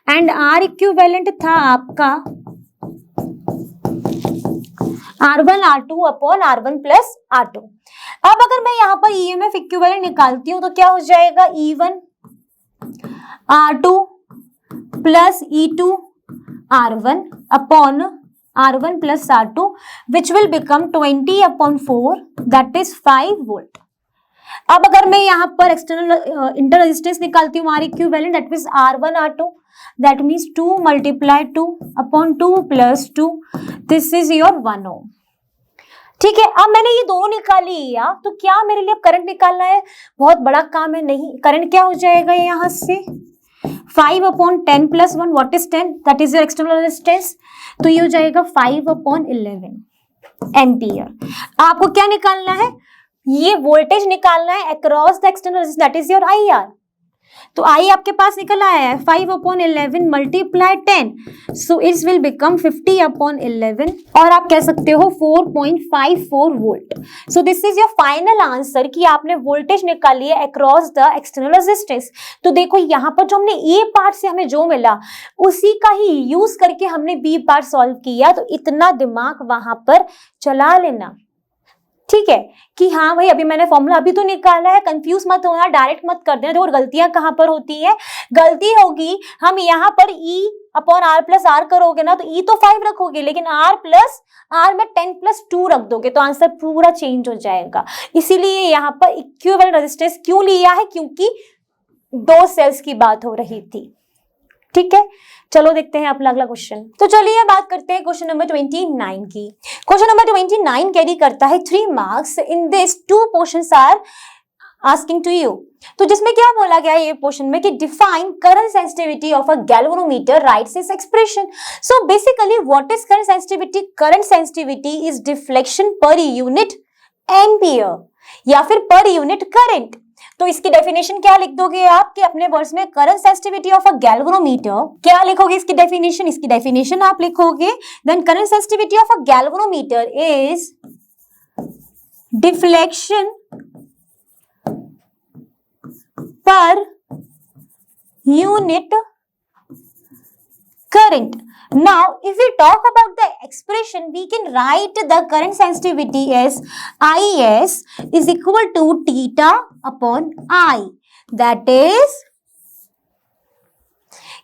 Speaker 1: and R equivalent था आपका R1 R2 upon R1 plus R2। अब अगर मैं यहाँ पर EMF इक्विवेलेंट निकालती हूँ तो क्या हो जाएगा? E1 R2 plus E2 R1 upon R1 plus R2 which will become 20 upon 4 that is 5 volt. अब अगर मैं यहाँ पर एक्सटर्नल इंटर रेजिस्टेंस निकालती हूँ R equivalent, that means R1 R2, that means 2 multiply 2 upon 2 plus 2, this is your 1 ओम। ठीक है, अब मैंने ये दोनों निकाल लिया, तो क्या मेरे लिए करंट निकालना है? बहुत बड़ा काम है। नहीं, करंट क्या हो जाएगा यहाँ से? 5 upon 10 plus 1, what is 10? That is your external resistance. तो ये हो जाएगा 5 अपॉन 11 एम्पियर। आपको क्या निकालना है? ये वोल्टेज निकालना है across the external resistance, that is your IR। तो I आपके पास निकल आया है 5 upon 11 multiply 10, so it will become 50 upon 11, और आप कह सकते हो 4.54 volt. So this is your final answer कि आपने वोल्टेज निकाली है अक्रॉस द एक्सटर्नल रेजिस्टेंस। तो देखो यहाँ पर जो हमने ए पार्ट से हमें जो मिला उसी का ही यूज करके हमने बी पार्ट सॉल्व किया, तो इतना दिमाग वहां पर चला लेना। ठीक है कि हाँ भाई अभी मैंने फॉर्मूला अभी तो निकाला है, कंफ्यूज मत होना, डायरेक्ट मत कर देना। देखो गलतियां कहाँ पर होती है? गलती होगी हम यहाँ पर E upon R plus R करोगे ना, तो E तो 5 रखोगे, लेकिन R प्लस R में 10 प्लस 2 रख दोगे, तो आंसर पूरा चेंज हो जाएगा। इसीलिए यहाँ पर इक्विवेलेंट रेजिस्टेंस क्यों लिया है? क्योंकि दो सेल्स की बात हो रही थी। ठीक है, चलो देखते हैं अपना अगला क्वेश्चन। तो चलिए बात करते हैं क्वेश्चन नंबर 29 की। क्वेश्चन नंबर 29 कैरी करता है 3 marks. In this 2 portions are asking to you. तो जिसमें क्या बोला गया है ये पोर्शन में कि define current sensitivity of a galvanometer, rights is expression. So basically what is current sensitivity? Current sensitivity is deflection per unit ampere या फिर पर यूनिट करंट। तो इसकी डेफिनेशन क्या लिख दोगे आप कि अपने वर्ड्स में current sensitivity of a galvanometer, क्या लिखोगे इसकी डेफिनेशन? इसकी डेफिनेशन आप लिखोगे then current sensitivity of a galvanometer is deflection per unit current. Now, if we talk about the expression, we can write the current sensitivity as IS is equal to theta upon I. That is,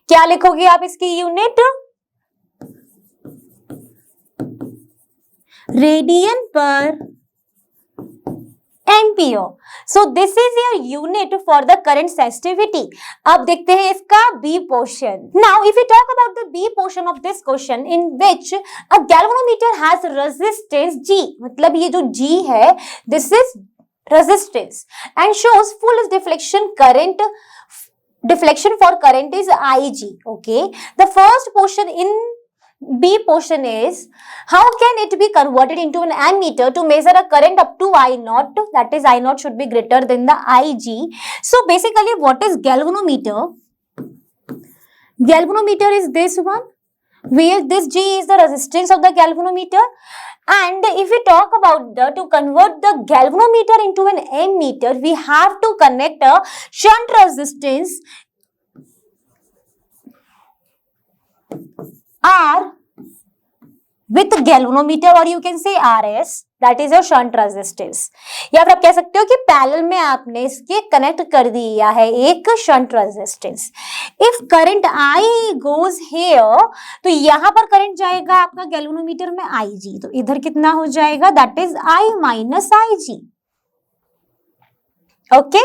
Speaker 1: क्या लिखोगे आप इसकी unit? Radian per ampere. So this is your unit for the current sensitivity. अब देखते हैं इसका B portion. Now if you talk about the B portion of this question in which a galvanometer has resistance G, मतलब ये जो G है this is resistance and shows full deflection current, deflection for current is Ig. Okay, the first portion in B portion is how can it be converted into an ammeter to measure a current up to I naught, that is I naught should be greater than the Ig. So basically what is galvanometer? Galvanometer is this one where this G is the resistance of the galvanometer, and if we talk about to convert the galvanometer into an ammeter, we have to connect a shunt resistance R with galvanometer, or you can say RS, that is your shunt resistance. या फिर आप कह सकते हो कि parallel में आपने इसके कनेक्ट कर दिया है एक shunt resistance. If current I goes here, तो यहाँ पर करंट जाएगा आपका गैल्वेनोमीटर में Ig, तो इधर कितना हो जाएगा, that is I minus Ig। Okay,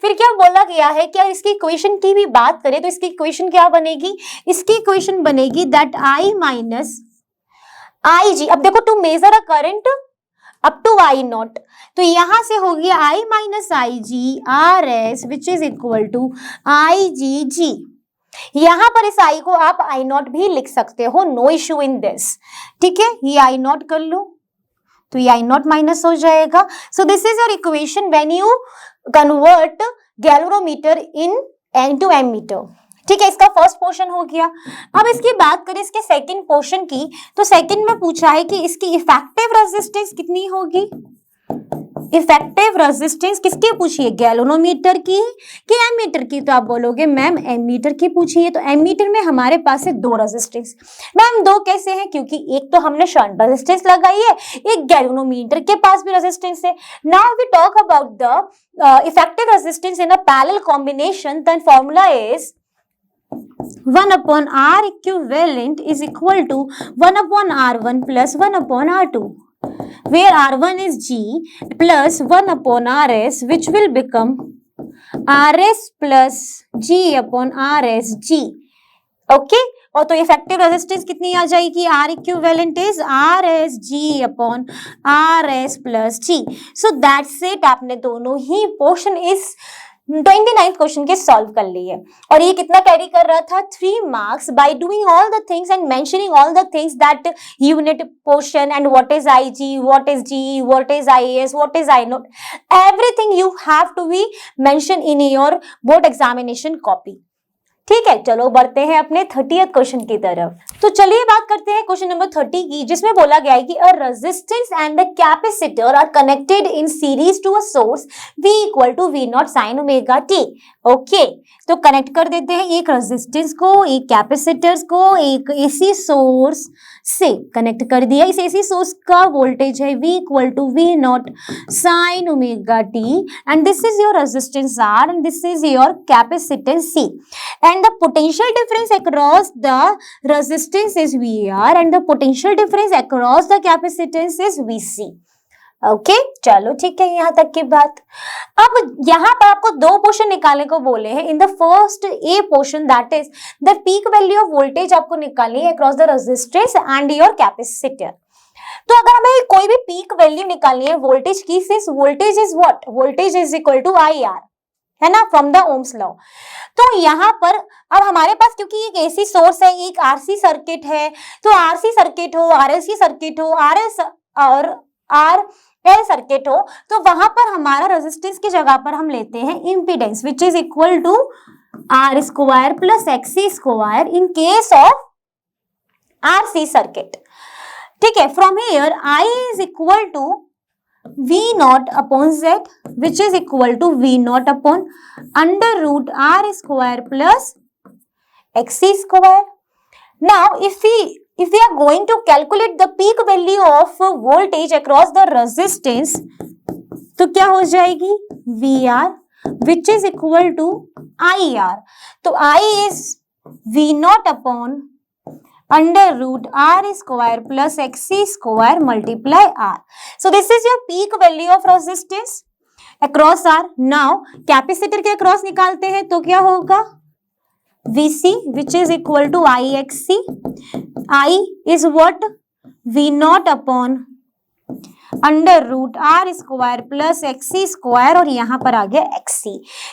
Speaker 1: फिर क्या बोला गया है कि इसकी इक्वेशन की भी बात करें तो इसकी इक्वेशन क्या बनेगी, इसकी इक्वेशन बनेगी दैट I माइनस Ig। अब देखो to measure a current up to I naught, तो यहां से हो गया I minus Ig RS which is equal to IgG। यहां पर इस I को आप I नॉट भी लिख सकते हो, नो इश्यू इन दिस। ठीक है, ये I नॉट कर लो तो ये I नॉट माइनस हो जाएगा। So this is your equation when you convert galvanometer into ammeter. ठीक है, इसका फर्स्ट पोर्शन हो गया। अब इसकी बात करें इसके सेकंड पोर्शन की, तो सेकंड में पूछा है कि इसकी इफेक्टिव रेजिस्टेंस कितनी होगी। इफेक्टिव रेजिस्टेंस किसकी पूछिए, गैल्वेनोमीटर की कि एमीटर की, तो आप बोलोगे मैम एमीटर की पूछिए। तो एमीटर में हमारे पास है दो रेजिस्टेंस। मैम दो कैसे हैं, क्योंकि एक तो हमने शंट रेजिस्टेंस लगाई है, एक गैल्वेनोमीटर के पास भी रेजिस्टेंस है। Now we talk about the effective resistance in a parallel combination, then formula is 1 upon R equivalent is equal to 1 upon R1 plus 1 upon R2, where R1 is G plus 1 upon RS, which will become RS plus G upon RS G. Okay, और तो effective resistance कितनी आ जाएगी, R equivalent is RS G upon RS plus G। So that's it, आपने दोनों ही portion इस 29th question के solve कर लिए। और ये कितना कैरी कर रहा था, 3 marks by doing all the things and mentioning all the things that unit portion and what is IG, what is G, what is IS, what is I naught, everything you have to be mention in your board examination copy. ठीक है, चलो बढ़ते हैं अपने 30th question की तरफ। तो चलिए बात करते हैं क्वेश्चन नंबर 30 की, जिसमें बोला गया है कि a resistance and the capacitor are connected in series to a source V equal to V naught sine omega T। Okay, तो कनेक्ट कर देते हैं एक रेजिस्टेंस को, एक कैपेसिटर्स को, एक AC सोर्स से कनेक्ट कर दिया। इस AC सोर्स का वोल्टेज है V equal to V naught sine omega T, and this is your resistance R and this is your capacitance C, and the potential difference across the resistance is VR and the potential difference across the capacitance is VC। Okay, चलो ठीक है, यहाँ तक की बात। अब यहाँ पर आपको दो पोर्शन निकालने को बोले हैं। In the first A portion that is the peak value of voltage आपको निकालनी है across the resistance and your capacitor. तो अगर हमें कोई भी पीक वैल्यू निकालनी है वोल्टेज की, since voltage is what, voltage is equal to IR, है ना, फ्रॉम द ओम्स लॉ। तो यहाँ पर अब हमारे पास क्योंकि एक AC सोर्स है, एक RC सर्किट है, तो RC सर्किट हो, RLC सर्किट हो, RS और RL सर्किट हो, तो वहां पर हमारा रेजिस्टेंस की जगह पर हम लेते हैं impedance which is equal to R square plus XC square in case of RC circuit. ठीक है, from here I is equal to V naught upon Z, which is equal to V naught upon under root R square plus XC square. Now, if we are going to calculate the peak value of voltage across the resistance, तो क्या हो जाएगी, VR, which is equal to IR. तो I is V naught upon under root R square plus XC square multiply R. So this is your peak value of resistance across R. Now capacitor के across निकालते हैं तो क्या होगा, VC which is equal to IXC. I is what, V0 upon under root R square plus XC square और यहाँ पर आ गया XC.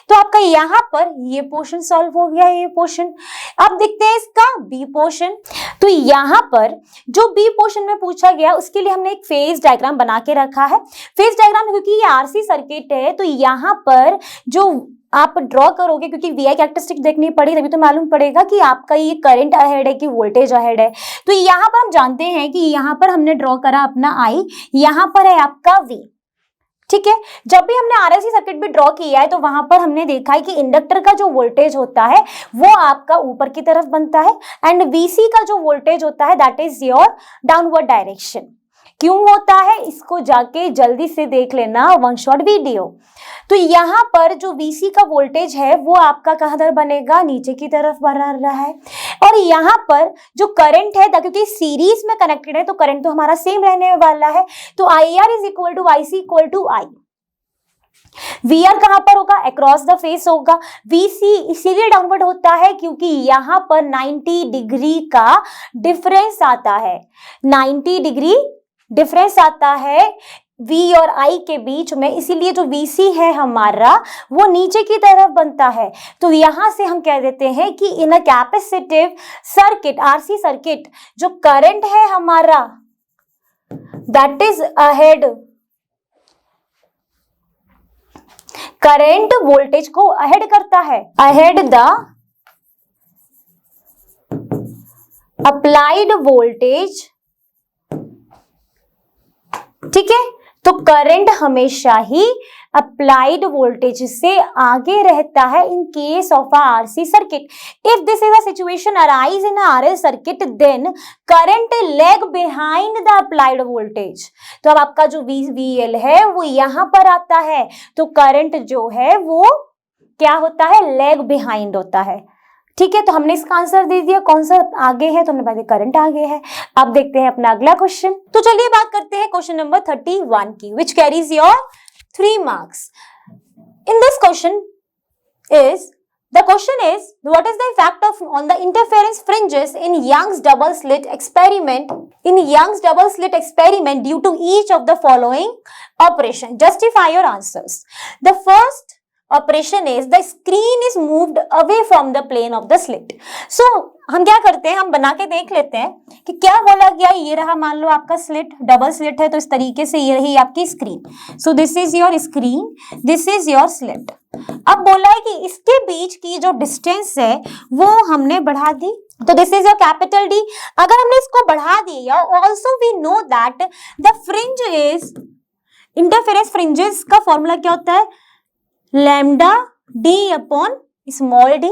Speaker 1: तो आपका यहाँ पर ये पोर्शन सॉल्व हो गया, ये पोर्शन. अब देखते हैं इसका बी पोर्शन. तो यहाँ पर जो बी पोर्शन में पूछा गया उसके लिए हमने एक फेज डायग्राम बना के रखा है. फेज डायग्राम क्योंकि ये RC सर्किट है तो यहाँ पर जो आप ड्रॉ करोगे, क्योंकि VI कैरेक्टरिस्टिक देखनी पड़ी तभी तो मालूम पड़ेगा कि आपका ये करंट अहेड है कि वोल्टेज अहेड है. तो यहाँ पर हम जानते हैं कि यहाँ पर हमने ड्रॉ करा अपना I, यहाँ पर है आपका V. ठीक है, जब भी हमने RLC सर्किट भी ड्रॉ किया है तो वहां पर हमने देखा है कि इंडक्टर का जो वोल्टेज होता है वो आपका ऊपर की तरफ बनता है एंड VC का जो वोल्टेज होता है that is your downward direction. क्यों होता है इसको जाके जल्दी से देख लेना, वन शॉट वीडियो. तो यहाँ पर जो VC का वोल्टेज है वो आपका कहाँ बनेगा, नीचे की तरफ बना रहा है. और यहाँ पर जो करंट है क्योंकि सीरीज में कनेक्टेड है तो करंट तो हमारा सेम रहने वाला है. तो IR is equal to IC equal to I. VR कहां पर होगा, अक्रॉस द फेस होगा. VC इसीलिए डाउनवर्ड होता है क्योंकि यहाँ पर 90 डिग्री का डिफरेंस आता है. 90 डिग्री डिफरेंस आता है V और I के बीच में, इसीलिए जो VC है हमारा वो नीचे की तरफ बनता है. तो यहां से हम कह देते हैं कि इन अ कैपेसिटिव सर्किट, RC सर्किट, जो करंट है हमारा that is ahead, current voltage को अहेड करता है, अहेड द अप्लाइड वोल्टेज. ठीक है, तो करंट हमेशा ही अप्लाइड वोल्टेज से आगे रहता है in case of a RC circuit. If this is a situation arise in RL circuit then current lag behind the applied voltage. तो अब आपका जो VL है वो यहां पर आता है तो करंट जो है वो क्या होता है, लैग बिहाइंड होता है. ठीक है, तो हमने इसका आंसर दे दिया. कौन सा आगे है, तो हमने बात करंट आगे है. अब देखते हैं अपना अगला क्वेश्चन. तो चलिए बात करते हैं क्वेश्चन नंबर 31 की, which carries your 3 marks. In this question is the question is what is the effect of on the interference fringes in Young's double slit experiment due to each of the following operation. Justify your answers. The first operation is the screen is moved away from the plane of the slit. So हम क्या करते हैं, हम बना के देख लेते हैं कि क्या बोला गया. ये रहा मान लो आपका स्लिट, डबल स्लिट है तो इस तरीके से ये रही आपकी screen. So this is your screen, this is your slit. अब बोला है कि इसके बीच की जो डिस्टेंस है वो हमने बढ़ा दी, तो this is your capital D. अगर हमने इसको बढ़ा दिया, also we know that the fringe is, interference fringes का फॉर्मूला क्या होता है, lambda D upon small d.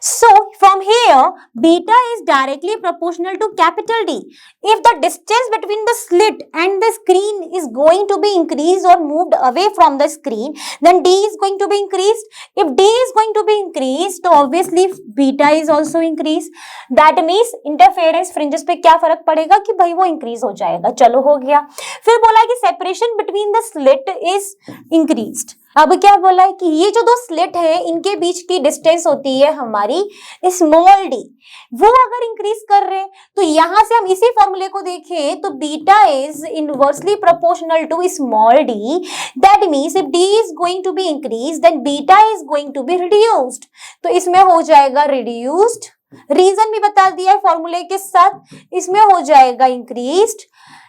Speaker 1: So from here beta is directly proportional to capital D. If the distance between the slit and the screen is going to be increased or moved away from the screen, then D is going to be increased. If D is going to be increased, तो obviously beta is also increased. That means interference fringes पे क्या फर्क पड़ेगा कि भाई वो increase हो जाएगा. चलो हो गया. फिर बोला कि separation between the slit is increased. अब क्या बोला है कि ये जो दो स्लिट है इनके बीच की डिस्टेंस होती है हमारी स्मॉल d, वो अगर इंक्रीज कर रहे हैं तो यहां से हम इसी फॉर्मूले को देखें तो beta is inversely proportional to small d. That means if d is going to be increase then beta is going to be reduced. तो इसमें हो जाएगा रिड्यूस्ड, रीजन भी बता दिया है फॉर्मूले के साथ, इसमें हो जाएगा increased.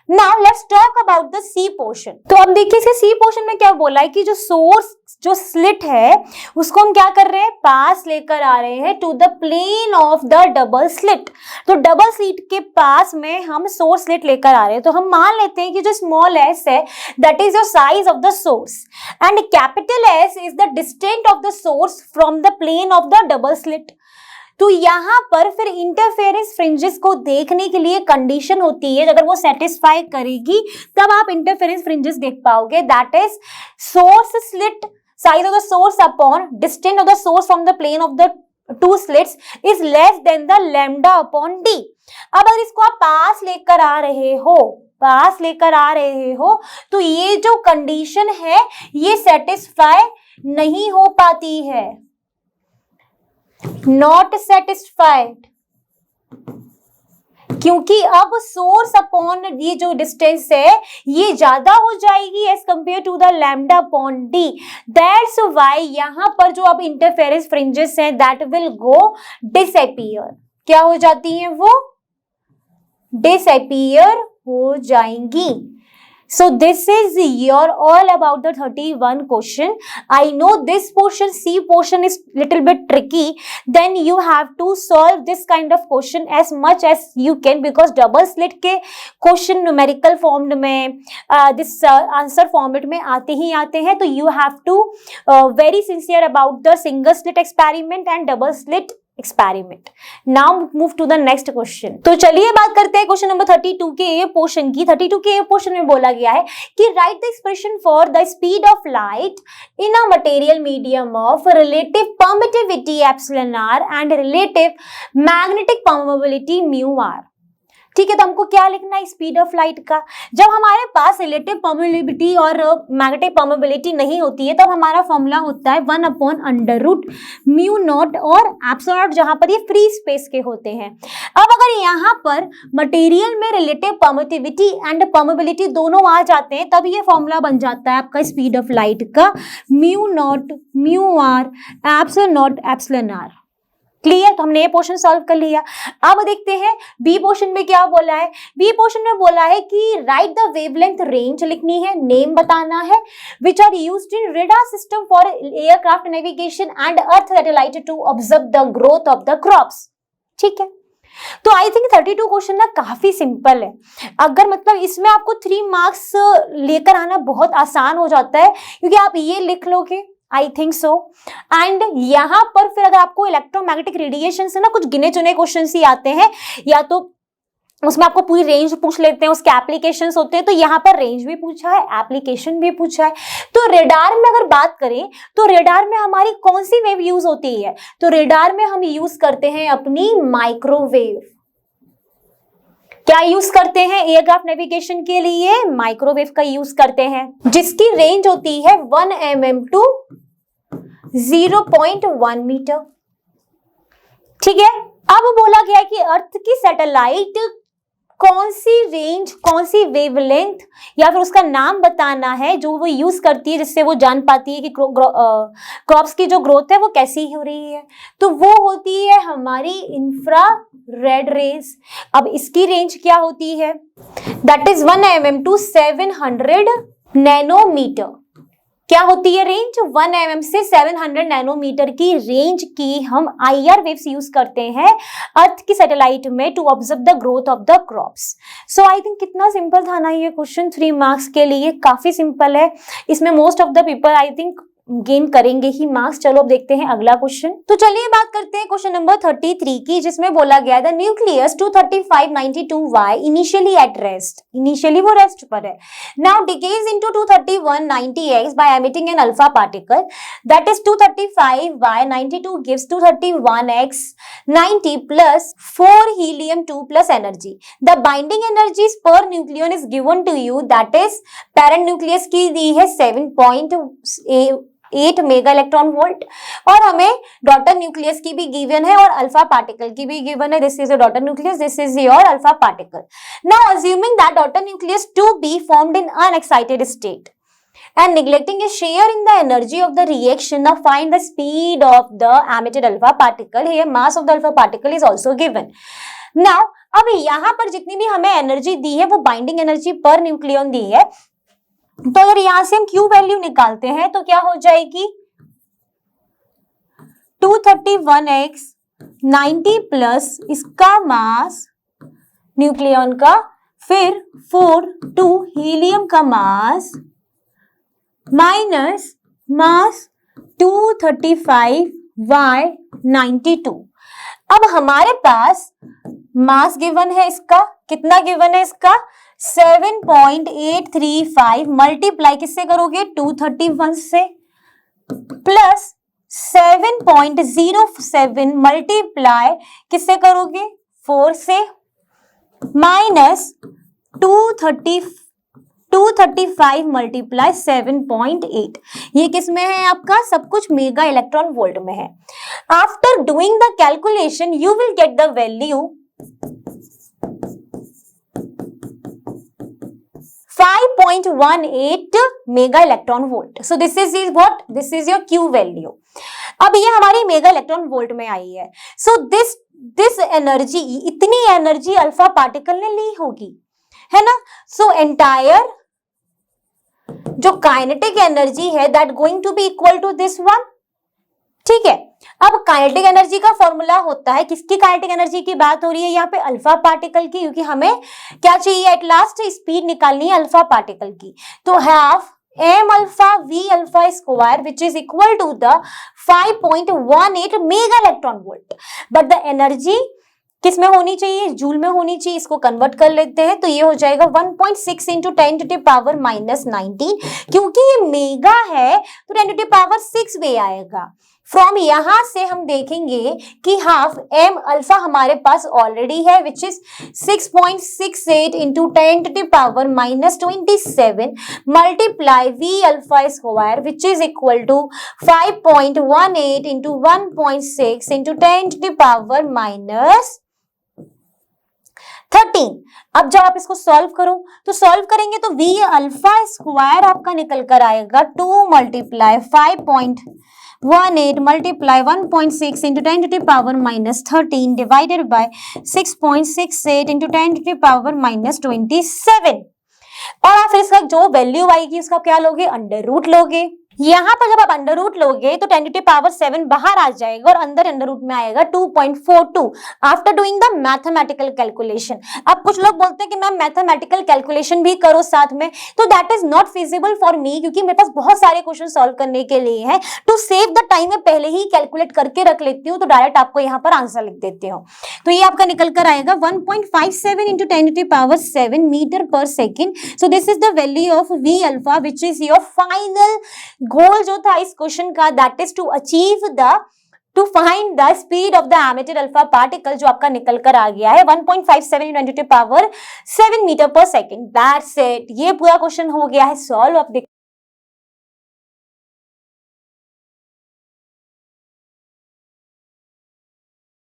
Speaker 1: Now let's talk about the C portion. तो अब देखिए इसके C portion में क्या बोला है कि जो सोर्स, जो स्लिट है उसको हम क्या कर रहे हैं, पास लेकर आ रहे हैं to the plane of the double slit. तो डबल स्लिट के पास में हम सोर्स स्लिट लेकर आ रहे हैं. तो हम मान लेते हैं कि जो स्मॉल s है that is your size of the source and capital S is the distance of the source from the plane of the double slit. तो यहाँ पर फिर इंटरफेरेंस फ्रिंजेस को देखने के लिए कंडीशन होती है, अगर वो सेटिस्फाई करेगी तब आप इंटरफेरेंस फ्रिंजेस देख पाओगे. That is source slit, size of the source upon distance of the source from the plane of द 2 slits is less than the lambda upon d। अब अगर इसको आप पास लेकर आ रहे हो तो ये जो कंडीशन है ये सेटिस्फाई नहीं हो पाती है, नॉट सेटिस्फाइड, क्योंकि अब सोर्स अपॉन ये जो डिस्टेंस है ये ज्यादा हो जाएगी as compare to the lambda upon D. That's why यहां पर जो अब इंटरफेरेंस फ्रिंजेस हैं दैट विल गो डिसअपीयर। क्या हो जाती हैं वो? डिसअपीयर हो जाएंगी। So this is your all about the 31 question. I know this portion, C portion is little bit tricky. Then you have to solve this kind of question as much as you can because double slit के question numerical form में this answer format में आते ही आते हैं। तो you have to very sincere about the single slit experiment and double slit experiment. Now move to the next question. तो चलिए बात करते हैं क्वेश्चन नंबर 32 के ए पोर्शन की। 32 के ए पोर्शन में बोला गया है कि write the expression for the speed of light in a material medium of relative permittivity epsilon R and relative magnetic permeability mu R. ठीक है, तो हमको क्या लिखना है स्पीड ऑफ लाइट का? जब हमारे पास रिलेटिव परमेबिलिटी और मैग्नेटिक परमेबिलिटी नहीं होती है तब हमारा फॉर्मूला होता है 1/√μ0 और एप्सिलॉन नॉट, जहां पर ये फ्री स्पेस के होते हैं। अब अगर यहाँ पर मटेरियल में रिलेटिव परमिटिविटी एंड परमेबिलिटी दोनों आ जाते हैं तब ये फॉर्मूला बन जाता है आपका स्पीड ऑफ लाइट का μ0 μr एप्सिलॉन आर। क्लियर? तो हमने ये पोर्शन सॉल्व कर लिया। अब देखते हैं बी पोर्शन में क्या बोला है। बी पोर्शन में बोला है कि राइट द वेवलेंथ रेंज लिखनी है, नेम बताना है, which are used in radar system for aircraft navigation and earth satellite to observe the growth of the crops. ठीक है, तो आई थिंक 32 क्वेश्चन ना काफी सिंपल है। अगर मतलब इसमें आपको 3 मार्क्स लेकर आना बहुत आसान हो जाता है क्योंकि आप ये लिख लोगे, आई थिंक सो। एंड यहाँ पर फिर अगर आपको इलेक्ट्रोमैग्नेटिक रेडिएशन से ना कुछ गिने चुने क्वेश्चन ही आते हैं या तो उसमें आपको पूरी रेंज पूछ लेते हैं, उसके एप्लीकेशंस होते हैं, तो यहाँ पर रेंज भी पूछा है, एप्लीकेशन भी पूछा है। तो रेडार में अगर बात करें तो रेडार में हमारी कौन सी वेव यूज होती है? तो रेडार में हम यूज करते हैं अपनी माइक्रोवेव। क्या यूज करते हैं एयरक्राफ्ट नेविगेशन के लिए? माइक्रोवेव का यूज करते हैं, जिसकी रेंज होती है 1 mm टू 0.1 मीटर। ठीक है, अब बोला गया कि अर्थ की सैटेलाइट कौन सी रेंज, कौन सी वेवलेंथ या फिर उसका नाम बताना है जो वो यूज करती है जिससे वो जान पाती है कि क्रॉप्स की जो ग्रोथ है वो कैसी हो रही है। तो वो होती है हमारी इंफ्रारेड रेज। अब इसकी रेंज क्या होती है? That is 1 mm to 700 nanometre. क्या होती है रेंज? 1 mm से 700 नैनोमीटर की रेंज की हम IR वेव्स यूज करते हैं अर्थ की सैटेलाइट में to observe the growth of the crops. So I think कितना सिंपल था ना ये क्वेश्चन, 3 मार्क्स के लिए काफी सिंपल है। इसमें most of the people I think gain करेंगे ही मार्क्स। चलो अब देखते हैं अगला क्वेश्चन। तो चलिए बात करते हैं क्वेश्चन नंबर 33 की, जिसमें बोला गया the nucleus 23592y initially at rest. Initially वो रेस्ट पर है। Now decays into 23190x by emitting an alpha particle that is 235y92 gives 231x 90 plus 4 helium 2 plus energy. The binding energies per nucleon is given to you, that is parent nucleus की दी है 7.8 mega electron volt और हमें daughter nucleus की भी given है और alpha particle की भी गिवन है। This is a daughter nucleus, this is your alpha particle. Now assuming that daughter nucleus to be formed in unexcited state and neglecting a share in the energy of the reaction, now find the speed of the emitted alpha particle. Here mass of the alpha particle is also given. Now अब यहाँ पर जितनी भी हमें energy दी है वो binding energy per nucleon दी है, तो अगर यहां से हम Q वैल्यू निकालते हैं तो क्या हो जाएगी? 231x 90 प्लस इसका मास न्यूक्लियन का, फिर 4 हीलियम का मास माइनस मास 235y92। अब हमारे पास मास गिवन है इसका, कितना गिवन है इसका? 7.835 मल्टीप्लाई किससे करोगे? 231 से, प्लस 7.07 मल्टीप्लाई किससे करोगे, 4 से, माइनस 235 मल्टीप्लाई 7.8, ये किस में है आपका, सब कुछ मेगा इलेक्ट्रॉन वोल्ट में है। After doing the calculation you will get the value 5.18 mega electron volt. So this is what, this is your Q value. अब ये हमारी मेगा इलेक्ट्रॉन वोल्ट में आई है। सो दिस एनर्जी, इतनी एनर्जी अल्फा पार्टिकल ने ली होगी, है ना। सो एंटायर जो काइनेटिक एनर्जी है that going to be equal to this one, ठीक है। अब काइनेटिक एनर्जी का फॉर्मूला होता है, किसकी काइनेटिक एनर्जी की बात हो रही है यहाँ पे, अल्फा पार्टिकल की, क्योंकि हमें क्या चाहिए, एट लास्ट स्पीड निकालनी है अल्फा पार्टिकल की। तो half m alpha v alpha square which is equal to the 5.18 mega electron volt. But the energy किस में होनी चाहिए, जूल में होनी चाहिए। इसको कन्वर्ट कर लेते हैं तो ये हो जाएगा 1.6 into 10 to the power minus 19, क्योंकि ये मेगा है तो 10 टू द पावर 6 वे आएगा। फ्रॉम यहां से हम देखेंगे कि हाफ m अल्फा हमारे पास ऑलरेडी है which is 6.68 into 10 to the power minus 27 multiply v alpha square which is equal to 5.18 into 1.6 into 10 to the power minus 13। अब जब आप इसको सॉल्व करो तो सॉल्व करेंगे तो v अल्फा स्क्वायर आपका निकल कर आएगा 2 multiply 5.18 multiply 1.6 into 10 to the power minus 13 divided by 6.68 into 10 to the power minus 27। और आप फिर इसका जो वैल्यू आएगी उसका क्या लोगे, अंडर रूट लोगे। यहाँ पर जब आप अंडर रूट लोगे तो 10 टू द पावर 7 बाहर आ जाएगा और अंदर अंडर रूट में आएगा 2.42 after doing the mathematical calculation. अब कुछ लोग बोलते हैं कि मैम मैथमेटिकल कैलकुलेशन भी करो साथ में, तो that is not feasible for me, क्योंकि मेरे पास बहुत सारे क्वेश्चन सॉल्व करने के लिए हैं। टू सेव द टाइम मैं पहले ही कैलकुलेट करके रख लेती हूँ, तो डायरेक्ट आपको यहाँ पर आंसर लिख देती हूँ। तो ये आपका निकल कर आएगा 1.57 into 10 to the power 7 metre per second. So this is the value of v alpha which is your final goal जो था इस क्वेश्चन का, that is to find the speed of the emitted alpha particle, जो आपका निकल कर आ गया है 1.57 into 10 to the power 7 metre per second. That's it, ये पूरा क्वेश्चन हो गया है सॉल्व। आप